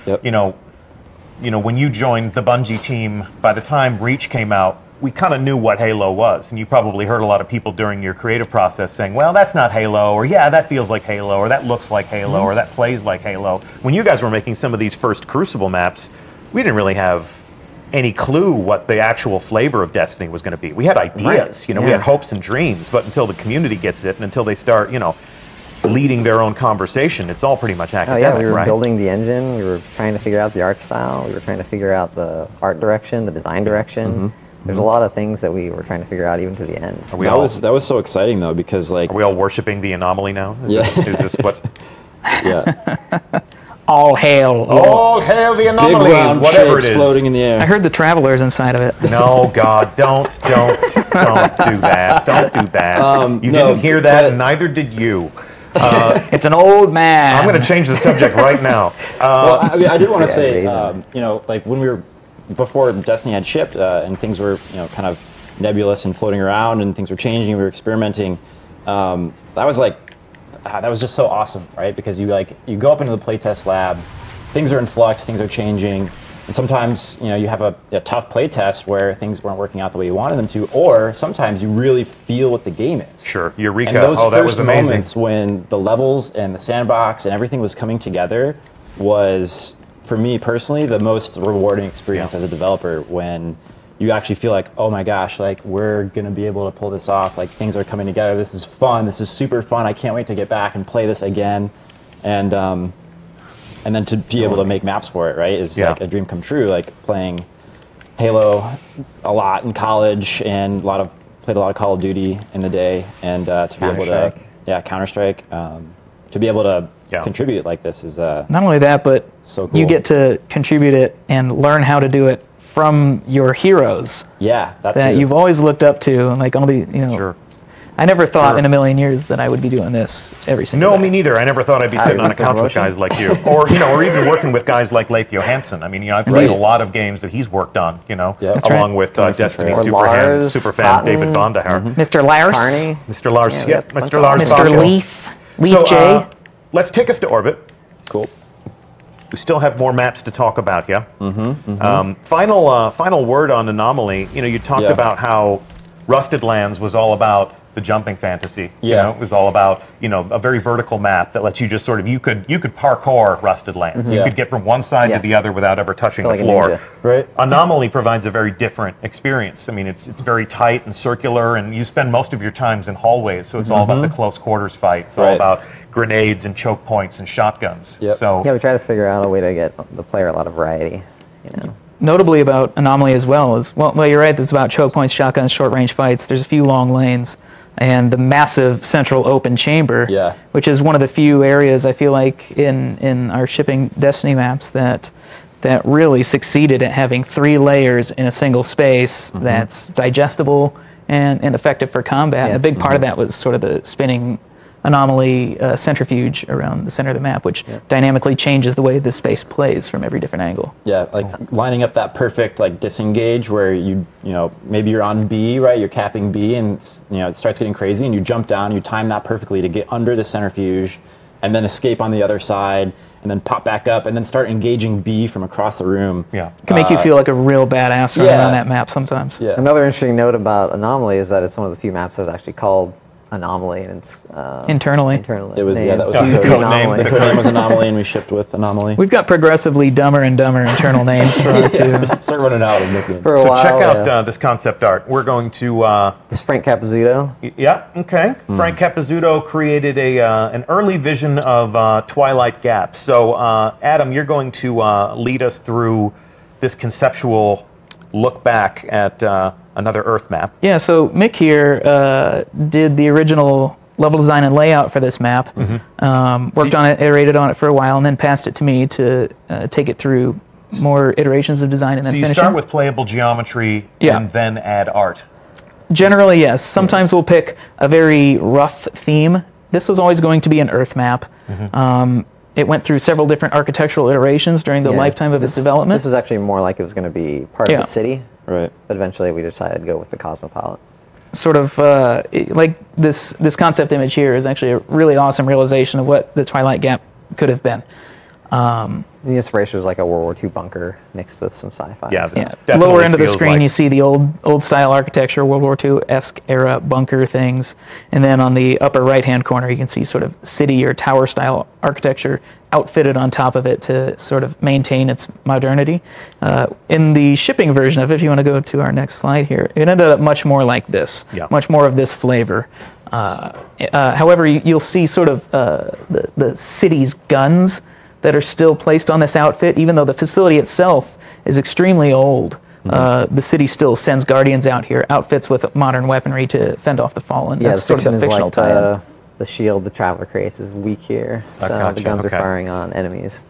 Speaker 1: you know, when you joined the Bungie team, by the time Reach came out, we kind of knew what Halo was. And you probably heard a lot of people during your creative process saying, well, that's not Halo, or yeah, that feels like Halo, or that looks like Halo, or that plays like Halo. When you guys were making some of these first Crucible maps, we didn't really have any clue what the actual flavor of Destiny was going to be. We had ideas, you know, we had hopes and dreams, but until the community gets it and until they start, you know, leading their own conversation, it's all pretty much academic,
Speaker 4: we were
Speaker 1: right?
Speaker 4: building the engine, we were trying to figure out the art style, we were trying to figure out the art direction, the design direction. There's a lot of things that we were trying to figure out even to the end.
Speaker 3: That was so exciting though, because like...
Speaker 1: Are we all worshiping the Anomaly now? Is this what...
Speaker 2: All hail.
Speaker 1: All hail the Anomaly,
Speaker 3: big round
Speaker 1: whatever it
Speaker 3: shapes
Speaker 1: is.
Speaker 3: floating in the air.
Speaker 2: I heard the Travelers inside of it.
Speaker 1: No, God, don't do that. Don't do that. You didn't hear that, and neither did you.
Speaker 2: It's an old man.
Speaker 1: I'm going to change the subject right now.
Speaker 3: Well, I mean, I did want to say, you know, like when we were, before Destiny had shipped and things were, you know, kind of nebulous and floating around and things were changing, we were experimenting, that was like, that was just so awesome, right? Because you go up into the playtest lab, things are in flux, things are changing, and sometimes, you know, you have a tough playtest where things weren't working out the way you wanted them to, or sometimes you really feel what the game is.
Speaker 1: Sure, Eureka.
Speaker 3: And those
Speaker 1: that was
Speaker 3: first
Speaker 1: amazing.
Speaker 3: moments when the levels and the sandbox and everything was coming together was, for me personally, the most rewarding experience as a developer, when you actually feel like, oh my gosh, like we're gonna be able to pull this off, like things are coming together, this is fun, this is super fun, I can't wait to get back and play this again. And then to be able to make maps for it, right, is like a dream come true. Like playing Halo a lot in college, and played a lot of Call of Duty in the day, and to be able to Counter-Strike, to be able to contribute like this is
Speaker 2: not only that, but
Speaker 3: so cool.
Speaker 2: You get to contribute it and learn how to do it from your heroes.
Speaker 3: Yeah,
Speaker 2: that you've always looked up to, and like all the, you know.
Speaker 1: Sure.
Speaker 2: I never thought in a million years that I would be doing this every single day.
Speaker 1: No, me neither. I never thought I'd be sitting on a couch with guys like you, or or even working with guys like Leif Johansson. I mean, you know, I've played a lot of games that he's worked on, you know, along with Destiny superfan David Vonderhaar.
Speaker 2: Mr. Lars,
Speaker 1: Mr. Lars, Mr. Lars,
Speaker 2: Mr. Leaf J.
Speaker 1: Let's take us to orbit.
Speaker 3: Cool.
Speaker 1: We still have more maps to talk about, Final word on Anomaly. You know, you talked about how Rusted Lands was all about the jumping fantasy. You know, it was all about, you know, a very vertical map that lets you just sort of, you could parkour Rusted Lands. You could get from one side to the other without ever touching the floor.
Speaker 3: Right.
Speaker 1: Anomaly provides a very different experience. I mean, it's very tight and circular, and you spend most of your times in hallways, so it's all about the close quarters fight. It's all about grenades and choke points and shotguns. So
Speaker 4: we try to figure out a way to get the player a lot of variety, you know.
Speaker 2: Notably about Anomaly as well is, well, you're right, there's about choke points, shotguns, short-range fights. There's a few long lanes, and the massive central open chamber, which is one of the few areas I feel like in our shipping Destiny maps that that really succeeded at having 3 layers in a single space that's digestible and effective for combat. And a big part of that was sort of the spinning anomaly centrifuge around the center of the map, which dynamically changes the way the space plays from every different angle.
Speaker 3: Yeah, like lining up that perfect like disengage where you know, maybe you're on B, right? You're capping B, and you know it starts getting crazy, and you jump down. You time that perfectly to get under the centrifuge, and then escape on the other side, and then pop back up, and then start engaging B from across the room.
Speaker 1: Yeah,
Speaker 2: It can make you feel like a real badass running on that map sometimes.
Speaker 3: Yeah.
Speaker 4: Another interesting note about Anomaly is that it's one of the few maps that's actually called Anomaly, and it's
Speaker 2: Internally.
Speaker 3: It was that was
Speaker 1: the
Speaker 3: the
Speaker 1: code
Speaker 3: name.
Speaker 1: name.
Speaker 3: The code name was Anomaly, and we shipped with Anomaly.
Speaker 2: We've got progressively dumber and dumber internal names for our two.
Speaker 3: Start running out of nicknames.
Speaker 4: For a
Speaker 1: So
Speaker 4: while,
Speaker 1: check out this concept art. We're going to
Speaker 4: this is Frank Capizzuto.
Speaker 1: yeah, okay. Frank Capizzuto created an early vision of Twilight Gap. So Adam, you're going to lead us through this conceptual look back at another Earth map.
Speaker 2: Yeah, so Mick here did the original level design and layout for this map, worked on it, iterated on it for a while, and then passed it to me to take it through more iterations of design and then
Speaker 1: So you
Speaker 2: finish
Speaker 1: start
Speaker 2: it.
Speaker 1: with playable geometry
Speaker 2: Yeah.
Speaker 1: and then add art.
Speaker 2: Generally, yes. Sometimes we'll pick a very rough theme. This was always going to be an Earth map. It went through several different architectural iterations during the lifetime of its development.
Speaker 4: This is actually more like it was going to be part of the city,
Speaker 3: Right.
Speaker 4: but eventually we decided to go with the Cosmopolitan.
Speaker 2: Sort of like this concept image here is actually a really awesome realization of what the Twilight Gap could have been.
Speaker 4: The inspiration was like a World War II bunker mixed with some sci-fi.
Speaker 1: Yeah,
Speaker 4: stuff.
Speaker 2: Yeah,
Speaker 1: definitely
Speaker 2: lower end of the
Speaker 1: feels
Speaker 2: screen,
Speaker 1: like-
Speaker 2: you see the old style architecture, World War II-esque era bunker things, and then on the upper right-hand corner, you can see sort of city or tower style architecture outfitted on top of it to sort of maintain its modernity. In the shipping version of it, if you want to go to our next slide here, it ended up much more like this, much more of this flavor. However, you'll see sort of the city's guns that are still placed on this outfit, even though the facility itself is extremely old. The city still sends guardians out here, outfits with modern weaponry to fend off the fallen.
Speaker 4: Yeah,
Speaker 2: That's sort of a
Speaker 4: is
Speaker 2: fictional
Speaker 4: like
Speaker 2: tie-in.
Speaker 4: the shield the Traveler creates is weak here, so
Speaker 1: gotcha,
Speaker 4: the guns
Speaker 1: okay.
Speaker 4: are firing on enemies.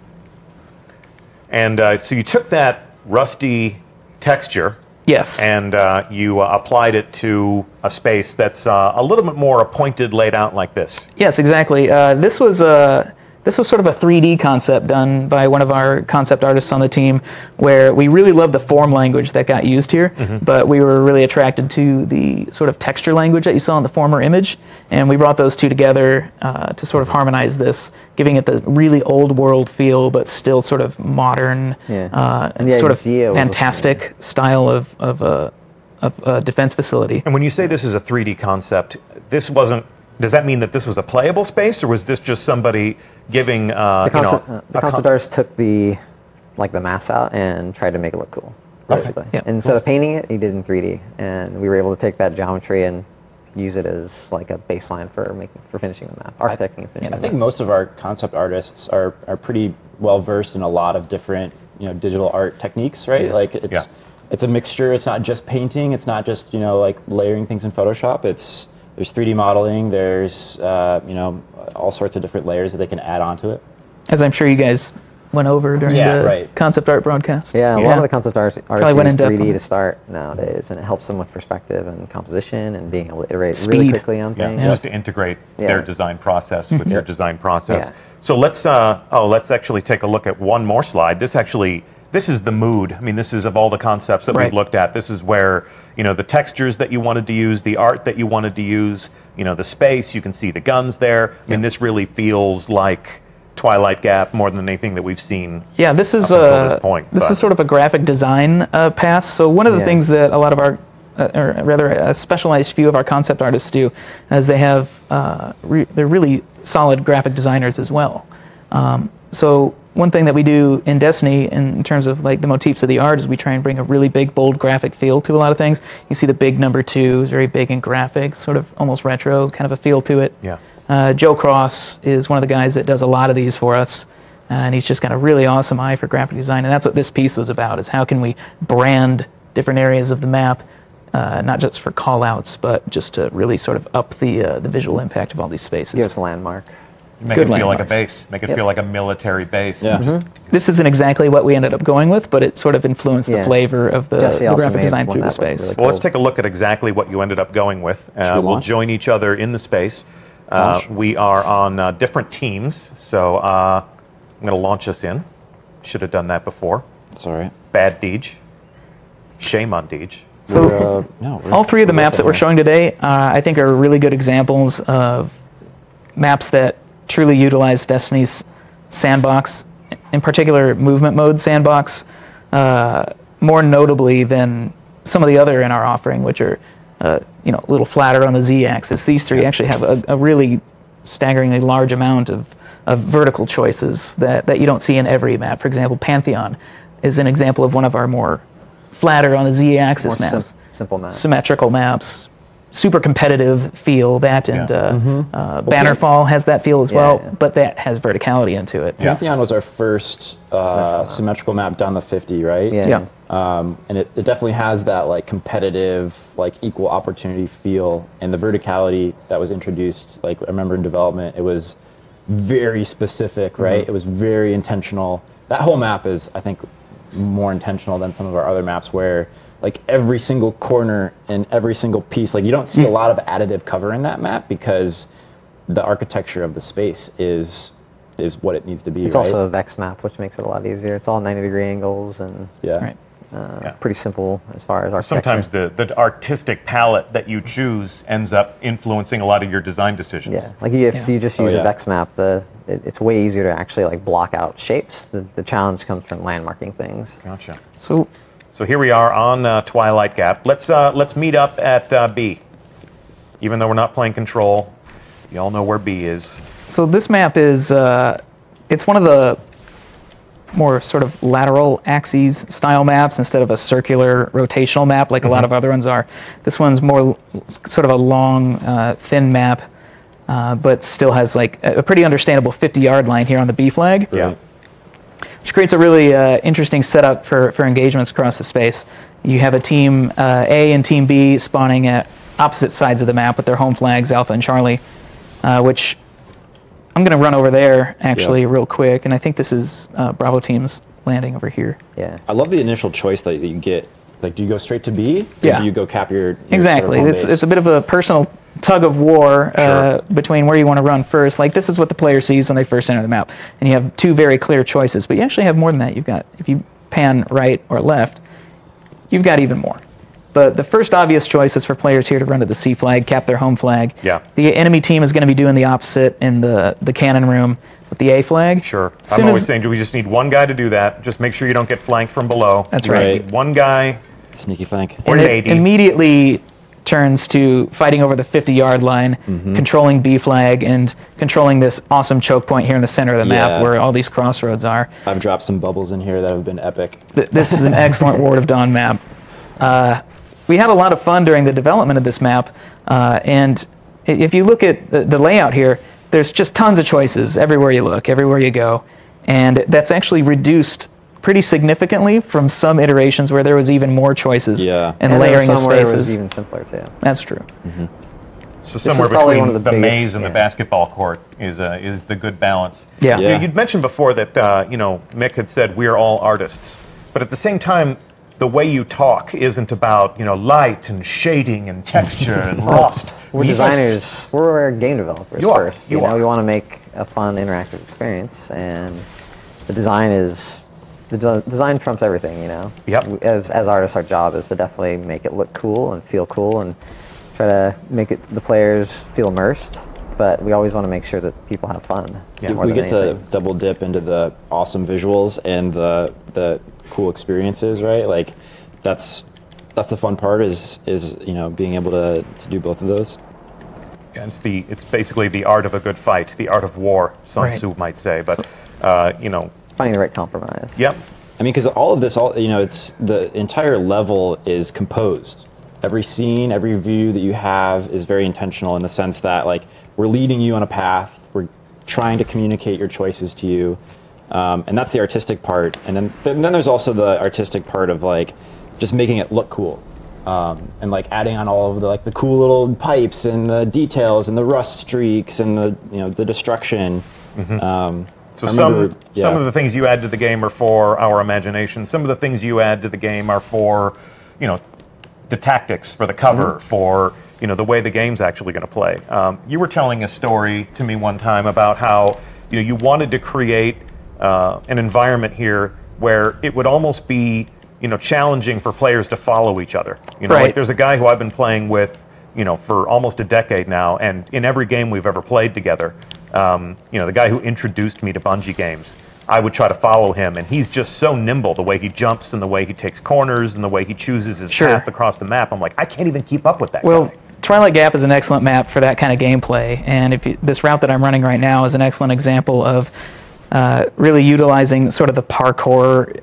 Speaker 1: And so you took that rusty texture
Speaker 2: Yes.
Speaker 1: and you applied it to a space that's a little bit more pointed, laid out like this.
Speaker 2: Yes, exactly. This was sort of a 3D concept done by one of our concept artists on the team, where we really loved the form language that got used here, but we were really attracted to the sort of texture language that you saw in the former image, and we brought those two together to sort of harmonize this, giving it the really old world feel, but still sort of modern,
Speaker 4: And
Speaker 2: and
Speaker 4: the
Speaker 2: sort of
Speaker 4: idea was-
Speaker 2: fantastic style of a defense facility.
Speaker 1: And when you say this is a 3D concept, this wasn't. Does that mean that this was a playable space, or was this just somebody giving
Speaker 4: The concept artist took the mass out and tried to make it look cool, basically.
Speaker 2: Yeah.
Speaker 4: Instead of painting it, he did in 3D, and we were able to take that geometry and use it as like a baseline for finishing the map, architecting and finishing.
Speaker 3: I think most of our concept artists are pretty well versed in a lot of different digital art techniques, right?
Speaker 4: Yeah.
Speaker 3: Like it's a mixture. It's not just painting. It's not just like layering things in Photoshop. There's 3D modeling. There's all sorts of different layers that they can add onto it.
Speaker 2: As I'm sure you guys went over during the concept art broadcast.
Speaker 4: Yeah, a lot of the concept artists
Speaker 2: went
Speaker 4: use
Speaker 2: in depth
Speaker 4: 3D
Speaker 2: on
Speaker 4: to
Speaker 2: it.
Speaker 4: start nowadays, and it helps them with perspective and composition and being able to iterate
Speaker 2: Speed.
Speaker 4: really quickly on things.
Speaker 1: just to integrate their design process with your design process.
Speaker 4: Yeah.
Speaker 1: So let's actually take a look at one more slide. This is the mood. I mean, this is of all the concepts that we've looked at. This is where the textures that you wanted to use, the art that you wanted to use, the space. You can see the guns there. I mean, this really feels like Twilight Gap more than anything that we've seen.
Speaker 2: Yeah, this is
Speaker 1: up until this point,
Speaker 2: this
Speaker 1: but-
Speaker 2: is sort of a graphic design pass. So one of the things that a lot of our, or rather a specialized few of our concept artists do, is they have they're really solid graphic designers as well. So one thing that we do in Destiny in terms of like the motifs of the art is we try and bring a really big, bold graphic feel to a lot of things. You see the big number 2 is very big in graphics, sort of almost retro kind of a feel to it.
Speaker 1: Yeah.
Speaker 2: Joe Cross is one of the guys that does a lot of these for us, and he's just got a really awesome eye for graphic design, and that's what this piece was about, is how can we brand different areas of the map, not just for call-outs, but just to really sort of up the visual impact of all these spaces.
Speaker 4: Give us a landmark.
Speaker 1: Make
Speaker 2: good
Speaker 1: it feel like a
Speaker 2: landmarks.
Speaker 1: base. Make it feel like a military base.
Speaker 3: Yeah.
Speaker 2: This isn't exactly what we ended up going with, but it sort of influenced the
Speaker 4: Yeah.
Speaker 2: flavor of the
Speaker 4: Jesse also
Speaker 2: graphic
Speaker 4: made
Speaker 2: design
Speaker 4: one
Speaker 2: through the
Speaker 4: that looked
Speaker 2: space.
Speaker 4: really
Speaker 1: Well, let's
Speaker 4: cool.
Speaker 1: take a look at exactly what you ended up going with.
Speaker 3: we
Speaker 1: We'll
Speaker 3: launch?
Speaker 1: join each other in the space.
Speaker 3: Launch?
Speaker 1: We are on different teams, so I'm going to launch us in. Should have done that before.
Speaker 3: It's all right.
Speaker 1: Bad Deej. Shame on Deej.
Speaker 2: So all three of the maps that we're showing today, I think, are really good examples of maps that truly utilize Destiny's sandbox, in particular movement mode sandbox, more notably than some of the other in our offering, which are a little flatter on the z-axis. These three actually have a really staggeringly large amount of vertical choices that you don't see in every map. For example, Pantheon is an example of one of our more flatter on the z-axis
Speaker 4: More
Speaker 2: maps.
Speaker 4: simple maps.
Speaker 2: Symmetrical maps, super competitive feel, that, and Bannerfall has that feel as well,
Speaker 4: yeah.
Speaker 2: but that has verticality into it.
Speaker 3: Pantheon was our first symmetrical map down the 50, right?
Speaker 2: Yeah.
Speaker 3: And it definitely has that like competitive, like equal opportunity feel, and the verticality that was introduced. Like I remember in development, it was very specific, right? It was very intentional. That whole map is, I think, more intentional than some of our other maps, where like every single corner and every single piece, like you don't see a lot of additive cover in that map because the architecture of the space is what it needs to be.
Speaker 4: It's
Speaker 3: right?
Speaker 4: also a Vex map, which makes it a lot easier. It's all 90-degree angles and
Speaker 3: yeah.
Speaker 2: Right.
Speaker 4: pretty simple as far as architecture.
Speaker 1: Sometimes the artistic palette that you choose ends up influencing a lot of your design decisions.
Speaker 4: Yeah, like if you just use
Speaker 3: yeah.
Speaker 4: a Vex map, it's way easier to actually like block out shapes. The challenge comes from landmarking things.
Speaker 1: Gotcha.
Speaker 2: So
Speaker 1: here we are on Twilight Gap. Let's meet up at B. Even though we're not playing Control, you all know where B is.
Speaker 2: So this map is, it's one of the more sort of lateral axes style maps instead of a circular rotational map like a lot of other ones are. This one's more sort of a long, thin map, but still has like a pretty understandable 50-yard line here on the B flag.
Speaker 1: Yeah.
Speaker 2: Which creates a really interesting setup for engagements across the space. You have a team A and team B spawning at opposite sides of the map with their home flags, Alpha and Charlie, which I'm going to run over there actually real quick, and I think this is Bravo team's landing over here.
Speaker 4: Yeah.
Speaker 3: I love the initial choice that you get. Like, do you go straight to B? Or
Speaker 2: Yeah.
Speaker 3: do you go cap your
Speaker 2: Exactly.
Speaker 3: sort of home base?
Speaker 2: It's a bit of a personal tug of war
Speaker 1: Sure.
Speaker 2: between where you want to run first. Like, this is what the player sees when they first enter the map, and you have two very clear choices. But you actually have more than that. You've got, if you pan right or left, you've got even more. But the first obvious choice is for players here to run to the C flag, cap their home flag.
Speaker 1: Yeah.
Speaker 2: The enemy team is going to be doing the opposite in the cannon room with the A flag.
Speaker 1: Sure.
Speaker 2: As
Speaker 1: I'm
Speaker 2: soon
Speaker 1: always
Speaker 2: as-
Speaker 1: saying we just need one guy to do that. Just make sure you don't get flanked from below.
Speaker 2: That's
Speaker 1: You
Speaker 2: right.
Speaker 1: need one guy
Speaker 3: Sneaky flank.
Speaker 1: or
Speaker 2: and it
Speaker 1: lady.
Speaker 2: immediately turns to fighting over the 50-yard line, controlling B flag, and controlling this awesome choke point here in the center of the map
Speaker 3: Yeah.
Speaker 2: where all these crossroads are.
Speaker 3: I've dropped some bubbles in here that have been epic.
Speaker 2: This is an excellent Ward of Dawn map. We had a lot of fun during the development of this map, and if you look at the layout here, there's just tons of choices everywhere you look, everywhere you go, and that's actually reduced pretty significantly from some iterations where there was even more choices
Speaker 3: Yeah.
Speaker 2: and
Speaker 4: there were
Speaker 2: layering of
Speaker 4: some where it was
Speaker 2: spaces.
Speaker 4: even simpler too.
Speaker 2: That's true.
Speaker 1: So
Speaker 4: is
Speaker 1: somewhere
Speaker 4: probably
Speaker 1: between
Speaker 4: one of
Speaker 1: the
Speaker 4: the biggest-
Speaker 1: maze and the
Speaker 4: yeah.
Speaker 1: basketball court is the good balance.
Speaker 2: Yeah.
Speaker 3: Yeah.
Speaker 1: You'd mentioned before that Mick had said we're all artists, but at the same time, the way you talk isn't about light and shading and texture and rust.
Speaker 4: We're designers. We're game developers
Speaker 1: You are.
Speaker 4: first.
Speaker 1: You are.
Speaker 4: We want to make a fun, interactive experience, and the design trumps everything.
Speaker 1: Yep.
Speaker 4: As artists, our job is to definitely make it look cool and feel cool, and try to make the players feel immersed. But we always want to make sure that people have fun.
Speaker 1: Yeah.
Speaker 4: more
Speaker 3: We
Speaker 4: than
Speaker 3: get to
Speaker 4: anything.
Speaker 3: double dip into the awesome visuals and the cool experiences, right? Like that's the fun part is being able to do both of those.
Speaker 1: Yeah, it's basically the art of a good fight, the art of war, Sun
Speaker 2: Right.
Speaker 1: Tzu might say. But
Speaker 4: Finding the right compromise.
Speaker 1: yep.
Speaker 3: I mean, because all of this, it's the entire level is composed. Every scene, every view that you have is very intentional in the sense that like we're leading you on a path. We're trying to communicate your choices to you, and that's the artistic part. And then there's also the artistic part of like just making it look cool. and like adding on all of the like the cool little pipes and the details and the rust streaks and the the destruction.
Speaker 1: So some of the things you add to the game are for our imagination. Some of the things you add to the game are for the tactics, for the cover, for the way the game's actually going to play. You were telling a story to me one time about how you wanted to create an environment here where it would almost be challenging for players to follow each other.
Speaker 2: Right.
Speaker 1: Like there's a guy who I've been playing with for almost a decade now, and in every game we've ever played together, the guy who introduced me to Bungie games, I would try to follow him, and he's just so nimble, the way he jumps and the way he takes corners and the way he chooses his path across the map. I'm like, I can't even keep up with that guy.
Speaker 2: Twilight Gap is an excellent map for that kind of gameplay, and this route that I'm running right now is an excellent example of really utilizing sort of the parkour,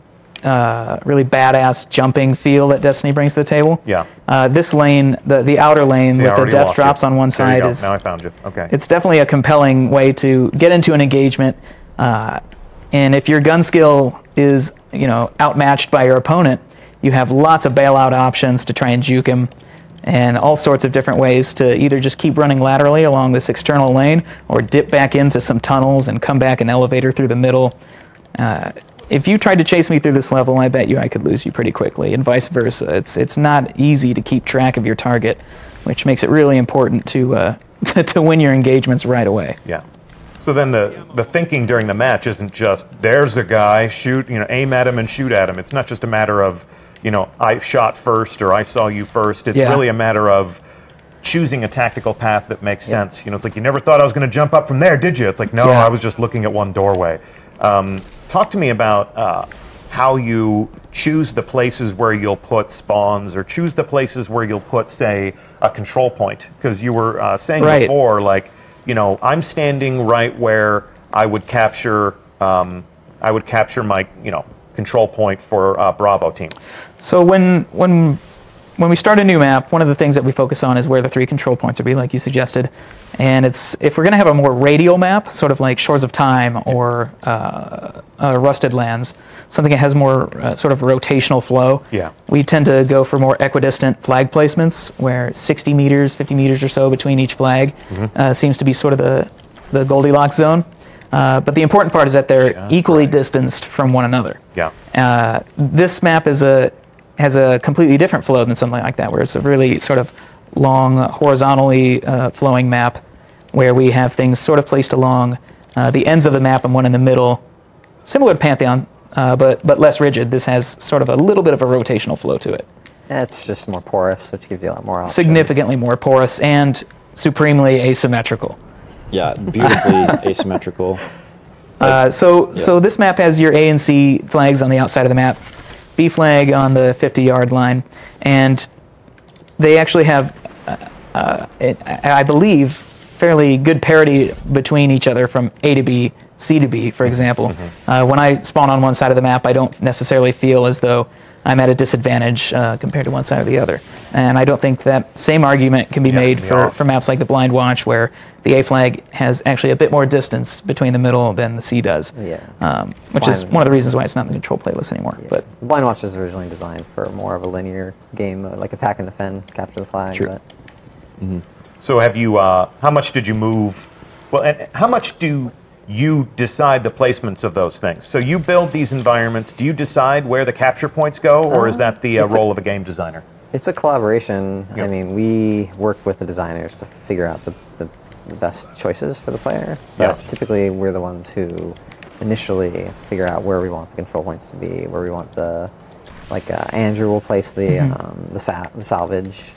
Speaker 2: really badass jumping feel that Destiny brings to the table.
Speaker 1: Yeah.
Speaker 2: This lane, the outer lane with the death drops on one side is...
Speaker 1: Now I found you. Okay.
Speaker 2: It's definitely a compelling way to get into an engagement, and if your gun skill is outmatched by your opponent, you have lots of bailout options to try and juke him, and all sorts of different ways to either just keep running laterally along this external lane or dip back into some tunnels and come back an elevator through the middle. If you tried to chase me through this level, I bet you I could lose you pretty quickly, and vice versa. It's not easy to keep track of your target, which makes it really important to to win your engagements right away.
Speaker 1: Yeah. So then the thinking during the match isn't just, there's a guy, shoot, aim at him and shoot at him. It's not just a matter of, I shot first or I saw you first. It's really a matter of choosing a tactical path that makes sense. It's like, you never thought I was going to jump up from there, did you? It's like, no, I was just looking at one doorway. Talk to me about how you choose the places where you'll put spawns or choose the places where you'll put, say, a control point. Because you were saying before, like, I'm standing right where I would capture my, control point for Bravo team.
Speaker 2: So when we start a new map, one of the things that we focus on is where the 3 control points will be, like you suggested. And if we're going to have a more radial map, sort of like Shores of Time or Rusted Lands, something that has more sort of rotational flow, we tend to go for more equidistant flag placements, where 60 meters, 50 meters or so between each flag seems to be sort of the Goldilocks zone. But the important part is that they're equally distanced from one another. This map has a completely different flow than something like that, where it's a really sort of long, horizontally flowing map, where we have things sort of placed along the ends of the map and one in the middle, similar to Pantheon, but less rigid. This has sort of a little bit of a rotational flow to it.
Speaker 4: It's just more porous, which gives you a lot more options.
Speaker 2: Significantly more porous and supremely asymmetrical.
Speaker 3: Yeah, beautifully asymmetrical.
Speaker 2: So this map has your A and C flags on the outside of the map, B flag on the 50-yard line, and they actually have, I believe, fairly good parity between each other from A to B, C to B, for example. When I spawn on one side of the map, I don't necessarily feel as though I'm at a disadvantage compared to one side or the other. And I don't think that same argument can be made for maps like the Blind Watch, where the A flag has actually a bit more distance between the middle than the C does. Which is one of the reasons why it's not in the control playlist anymore. But
Speaker 4: Blind Watch was originally designed for more of a linear game, like attack and defend, capture the flag.
Speaker 2: True.
Speaker 1: So have you, how much did you move, well, and how much do you decide the placements of those things? So you build these environments, do you decide where the capture points go, or is that the role of a game designer?
Speaker 4: It's a collaboration. I mean, we work with the designers to figure out the best choices for the player, but typically we're the ones who initially figure out where we want the control points to be, where we want the, like Andrew will place the salvage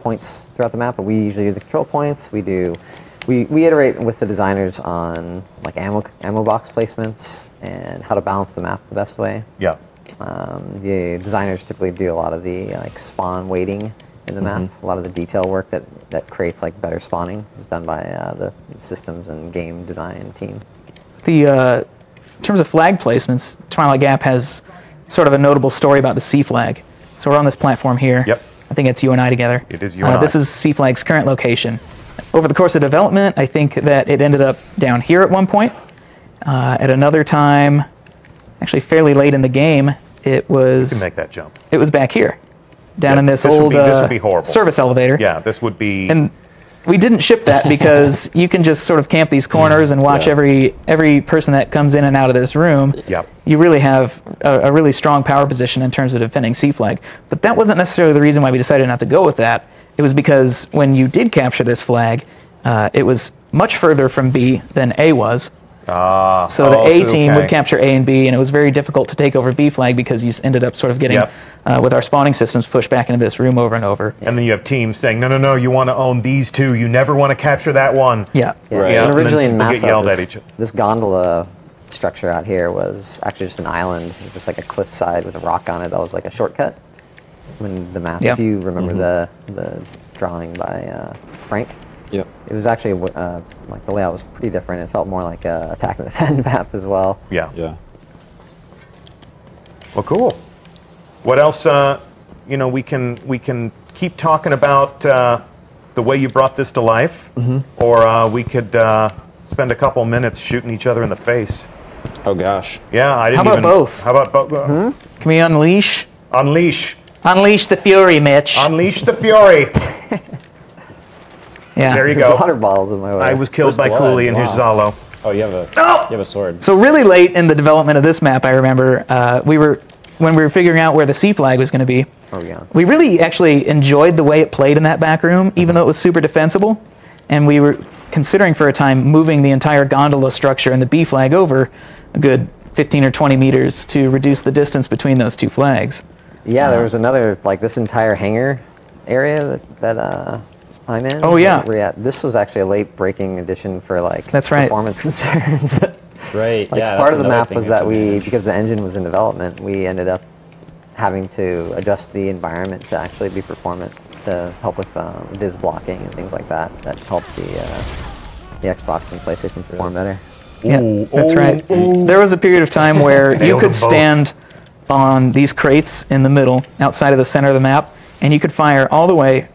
Speaker 4: points throughout the map, but we usually do the control points. We iterate with the designers on like ammo box placements and how to balance the map the best way. The designers typically do a lot of the like spawn weighting in the map. A lot of the detail work that creates like better spawning is done by the systems and game design team.
Speaker 2: in terms of flag placements, Twilight Gap has sort of a notable story about the C flag. So we're on this platform here. I think it's you and I together.
Speaker 1: It is you and I.
Speaker 2: This is C flag's current location. Over the course of development, I think that it ended up down here at one point. At another time, actually fairly late in the game, it was...
Speaker 1: You can make that jump.
Speaker 2: It was back here. down in this
Speaker 1: this
Speaker 2: old
Speaker 1: would be horrible.
Speaker 2: service elevator.
Speaker 1: Yeah, this would be.
Speaker 2: And we didn't ship that because you can just sort of camp these corners and watch every person that comes in and out of this room.
Speaker 1: Yep.
Speaker 2: You really have a really strong power position in terms of defending C flag. But that wasn't necessarily the reason why we decided not to go with that. It was because when you did capture this flag, it was much further from B than A was. So the A team would capture A and B, and it was very difficult to take over B flag because you ended up sort of getting, with our spawning systems, pushed back into this room over and over.
Speaker 1: And then you have teams saying, no, you want to own these two. You never want to capture that one.
Speaker 2: Yeah.
Speaker 3: Right.
Speaker 4: And originally in
Speaker 1: Mass
Speaker 4: Massa, this gondola structure out here was actually just an island, just like a cliffside with a rock on it. That was like a shortcut. When the map, if you remember the drawing by Frank.
Speaker 3: Yep.
Speaker 4: It was actually like the layout was pretty different. It felt more like a attack and defend map as well.
Speaker 1: Yeah.
Speaker 3: Yeah.
Speaker 1: Well, cool. What else? We can keep talking about the way you brought this to life, or we could spend a couple minutes shooting each other in the face.
Speaker 3: Oh gosh.
Speaker 1: Yeah, I didn't.
Speaker 2: How about both?
Speaker 1: How about both?
Speaker 2: Can we unleash?
Speaker 1: Unleash.
Speaker 2: Unleash the fury, Mitch.
Speaker 1: Unleash the fury.
Speaker 2: Yeah.
Speaker 1: There you go.
Speaker 4: Water bottles in my way.
Speaker 1: I was killed
Speaker 3: First
Speaker 1: by
Speaker 3: blood,
Speaker 1: Cooley and his
Speaker 3: wow.
Speaker 1: Zalo.
Speaker 3: Oh, you have a sword.
Speaker 2: So really late in the development of this map, I remember when we were figuring out where the C flag was going to be.
Speaker 4: Oh yeah.
Speaker 2: We really actually enjoyed the way it played in that back room, even though it was super defensible. And we were considering for a time moving the entire gondola structure and the B flag over a good 15 or 20 meters to reduce the distance between those two flags.
Speaker 4: Yeah, there was another, like this entire hangar area that I'm in.
Speaker 2: Oh, yeah.
Speaker 4: This was actually a late breaking addition for like
Speaker 2: That's right.
Speaker 4: performance concerns.
Speaker 3: Right.
Speaker 4: Like
Speaker 3: yeah.
Speaker 4: part of the
Speaker 3: that's
Speaker 4: map
Speaker 3: another
Speaker 4: was
Speaker 3: thing
Speaker 4: that
Speaker 3: to manage.
Speaker 4: because the engine was in development, we ended up having to adjust the environment to actually be performant to help with viz blocking and things like that. That helped the Xbox and PlayStation perform better.
Speaker 2: Yeah, that's right. There was a period of time where you
Speaker 1: Nailed
Speaker 2: could
Speaker 1: them both.
Speaker 2: stand on these crates in the middle, outside of the center of the map, and you could fire all the way.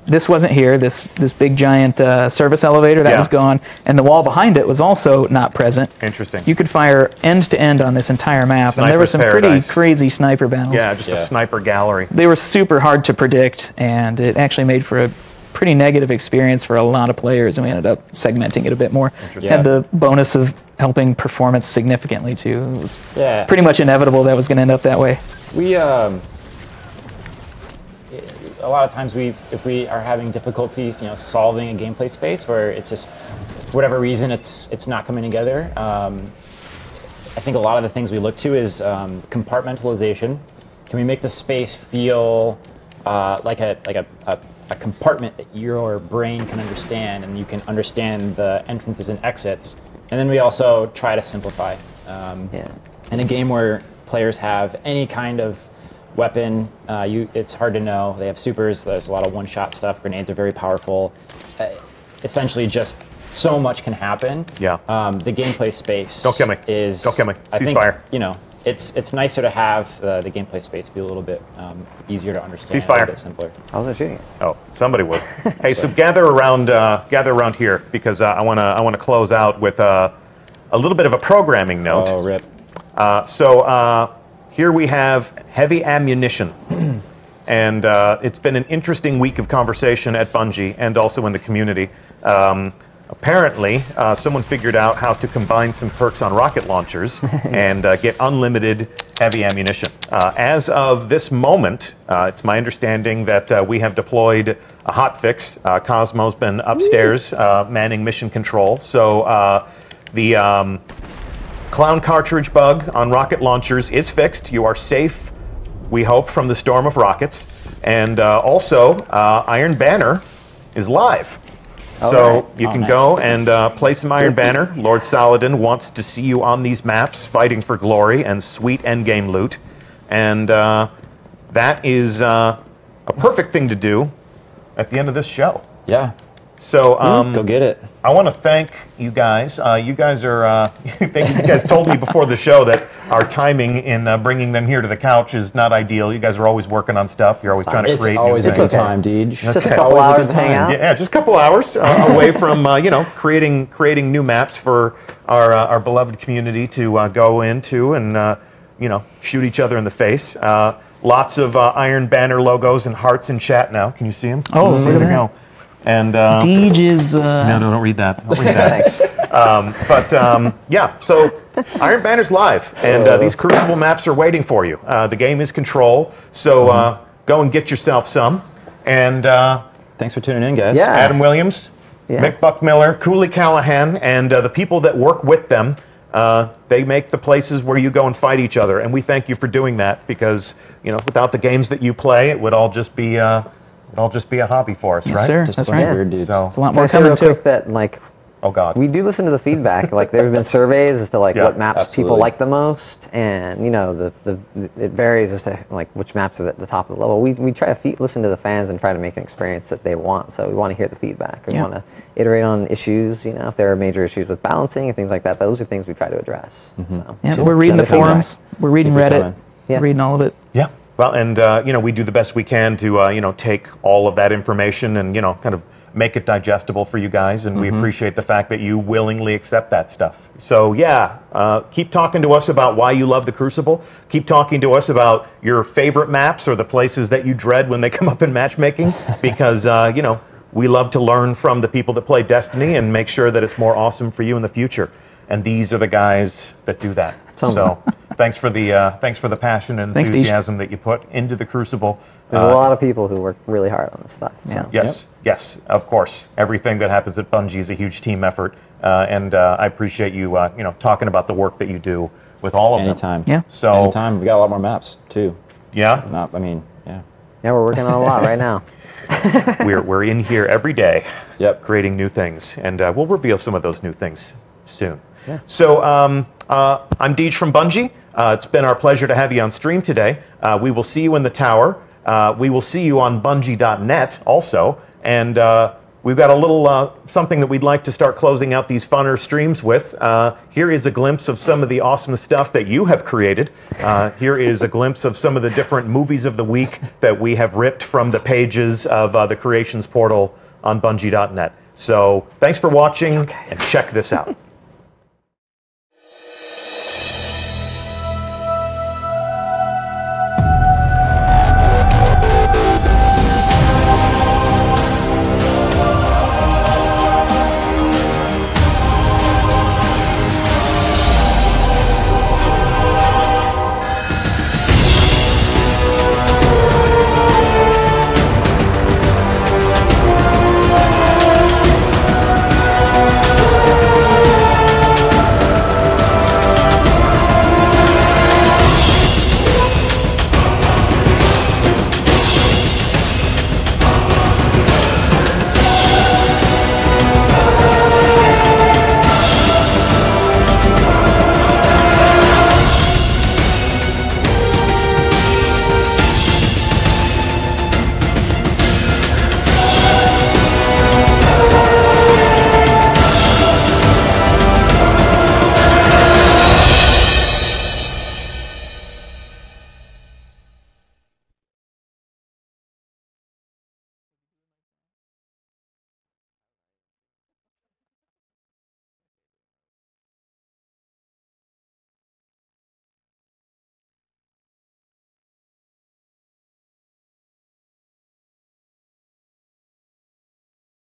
Speaker 2: This wasn't here, this big giant service elevator, that was gone, and the wall behind it was also not present.
Speaker 1: Interesting.
Speaker 2: You could fire end to end on this entire map, and there were
Speaker 1: Sniper's
Speaker 2: some pretty
Speaker 1: paradise.
Speaker 2: crazy sniper battles.
Speaker 1: Yeah, just a sniper gallery.
Speaker 2: They were super hard to predict, and it actually made for a pretty negative experience for a lot of players, and we ended up segmenting it a bit more. Had the bonus of helping performance significantly too. It was pretty much inevitable that was going to end up that way.
Speaker 3: We a lot of times if we are having difficulties, solving a gameplay space where it's just for whatever reason it's not coming together. I think a lot of the things we look to is compartmentalization. Can we make the space feel like a compartment that your brain can understand, and you can understand the entrances and exits? And then we also try to simplify. In a game where players have any kind of weapon, it's hard to know. They have supers, there's a lot of one-shot stuff, grenades are very powerful. Essentially just so much can happen.
Speaker 1: Yeah.
Speaker 3: The gameplay space
Speaker 1: Don't kill me.
Speaker 3: is...
Speaker 1: Don't kill me.
Speaker 3: I think,
Speaker 1: Ceasefire.
Speaker 3: It's nicer to have the gameplay space be a little bit easier to understand,
Speaker 1: Ceasefire.
Speaker 3: a little bit simpler.
Speaker 4: I wasn't shooting it.
Speaker 1: Oh, somebody would. Hey, so gather around here, because I want to close out with a little bit of a programming note.
Speaker 3: Oh, rip.
Speaker 1: Here we have heavy ammunition, and it's been an interesting week of conversation at Bungie and also in the community. Apparently, someone figured out how to combine some perks on rocket launchers and get unlimited heavy ammunition. As of this moment, it's my understanding that we have deployed a hotfix. Cosmo's been upstairs manning mission control. So the clown cartridge bug on rocket launchers is fixed. You are safe, we hope, from the storm of rockets. And also, Iron Banner is live. So you can go and play some Iron Banner. Lord Saladin wants to see you on these maps fighting for glory and sweet endgame loot. And that is a perfect thing to do at the end of this show.
Speaker 3: Yeah.
Speaker 1: So
Speaker 3: go get it.
Speaker 1: I want to thank you guys. You guys are. You guys told me before the show that our timing in bringing them here to the couch is not ideal. You guys are always working on stuff. You're always trying to create.
Speaker 3: It's always
Speaker 1: new
Speaker 3: a
Speaker 1: things.
Speaker 3: good time, Deej.
Speaker 4: It's just a couple hours to hang out.
Speaker 1: Yeah, just a couple hours away from creating new maps for our beloved community to go into and shoot each other in the face. lots of Iron Banner logos and hearts in chat now. Can you see them?
Speaker 2: Oh, look at
Speaker 1: there.
Speaker 2: that.
Speaker 1: And
Speaker 2: Deej is...
Speaker 1: no, don't read that. Don't read that.
Speaker 4: Thanks.
Speaker 1: Yeah, so Iron Banner's live, and these Crucible maps are waiting for you. The game is Control, so go and get yourself some. And
Speaker 3: Thanks for tuning in, guys.
Speaker 4: Yeah.
Speaker 1: Adam Williams,
Speaker 4: Yeah.
Speaker 1: Mick Buckmiller, Cooley Callahan, and the people that work with them, they make the places where you go and fight each other. And we thank you for doing that, because without the games that you play, it would all just be a hobby for us,
Speaker 2: Yes,
Speaker 1: right?
Speaker 2: sir.
Speaker 3: Just
Speaker 2: That's
Speaker 3: a bunch of
Speaker 2: right.
Speaker 3: weird dudes.
Speaker 1: So,
Speaker 2: It's a lot
Speaker 4: Can
Speaker 2: more
Speaker 4: I say
Speaker 2: coming,
Speaker 4: real
Speaker 2: too.
Speaker 4: quick that
Speaker 1: oh God.
Speaker 4: we do listen to the feedback. Like there have been surveys as to
Speaker 1: Yeah,
Speaker 4: what maps people
Speaker 3: absolutely.
Speaker 4: like the most, and it varies as to like which maps are at the top of the level. We try to listen to the fans and try to make an experience that they want. So we want to hear the feedback. We
Speaker 2: Yeah.
Speaker 4: want to iterate on issues. If there are major issues with balancing and things like that, those are things we try to address. So.
Speaker 2: Yeah,
Speaker 3: Sure.
Speaker 2: we're reading the
Speaker 3: Send it
Speaker 2: forums. We're reading
Speaker 3: Keep it
Speaker 2: Reddit.
Speaker 3: coming.
Speaker 4: Yeah.
Speaker 2: We're reading all of it.
Speaker 1: Yeah. Well, and we do the best we can to take all of that information and kind of make it digestible for you guys, and we appreciate the fact that you willingly accept that stuff. So yeah, keep talking to us about why you love the Crucible. Keep talking to us about your favorite maps or the places that you dread when they come up in matchmaking, because we love to learn from the people that play Destiny and make sure that it's more awesome for you in the future. And these are the guys that do that. So thanks for the passion and
Speaker 2: Thanks, Deej.
Speaker 1: enthusiasm that you put into the Crucible.
Speaker 4: There's a lot of people who work really hard on this stuff. So.
Speaker 1: Yes, of course. Everything that happens at Bungie is a huge team effort, and I appreciate you, talking about the work that you do with all of them.
Speaker 3: Anytime.
Speaker 2: Yeah.
Speaker 1: So
Speaker 3: Anytime. We got a lot more maps, too.
Speaker 1: yeah,
Speaker 3: Yeah.
Speaker 4: Yeah, we're working on a lot right now.
Speaker 1: we're in here every day,
Speaker 3: Yep.
Speaker 1: creating new things, and we'll reveal some of those new things soon. Yeah. So I'm Deej from Bungie. It's been our pleasure to have you on stream today. We will see you in the tower. We will see you on Bungie.net also, and we've got a little something that we'd like to start closing out these funner streams with. Here is a glimpse of some of the awesome stuff that you have created. Here is a glimpse of some of the different movies of the week that we have ripped from the pages of the Creations portal on Bungie.net. So thanks for watching, and check this out.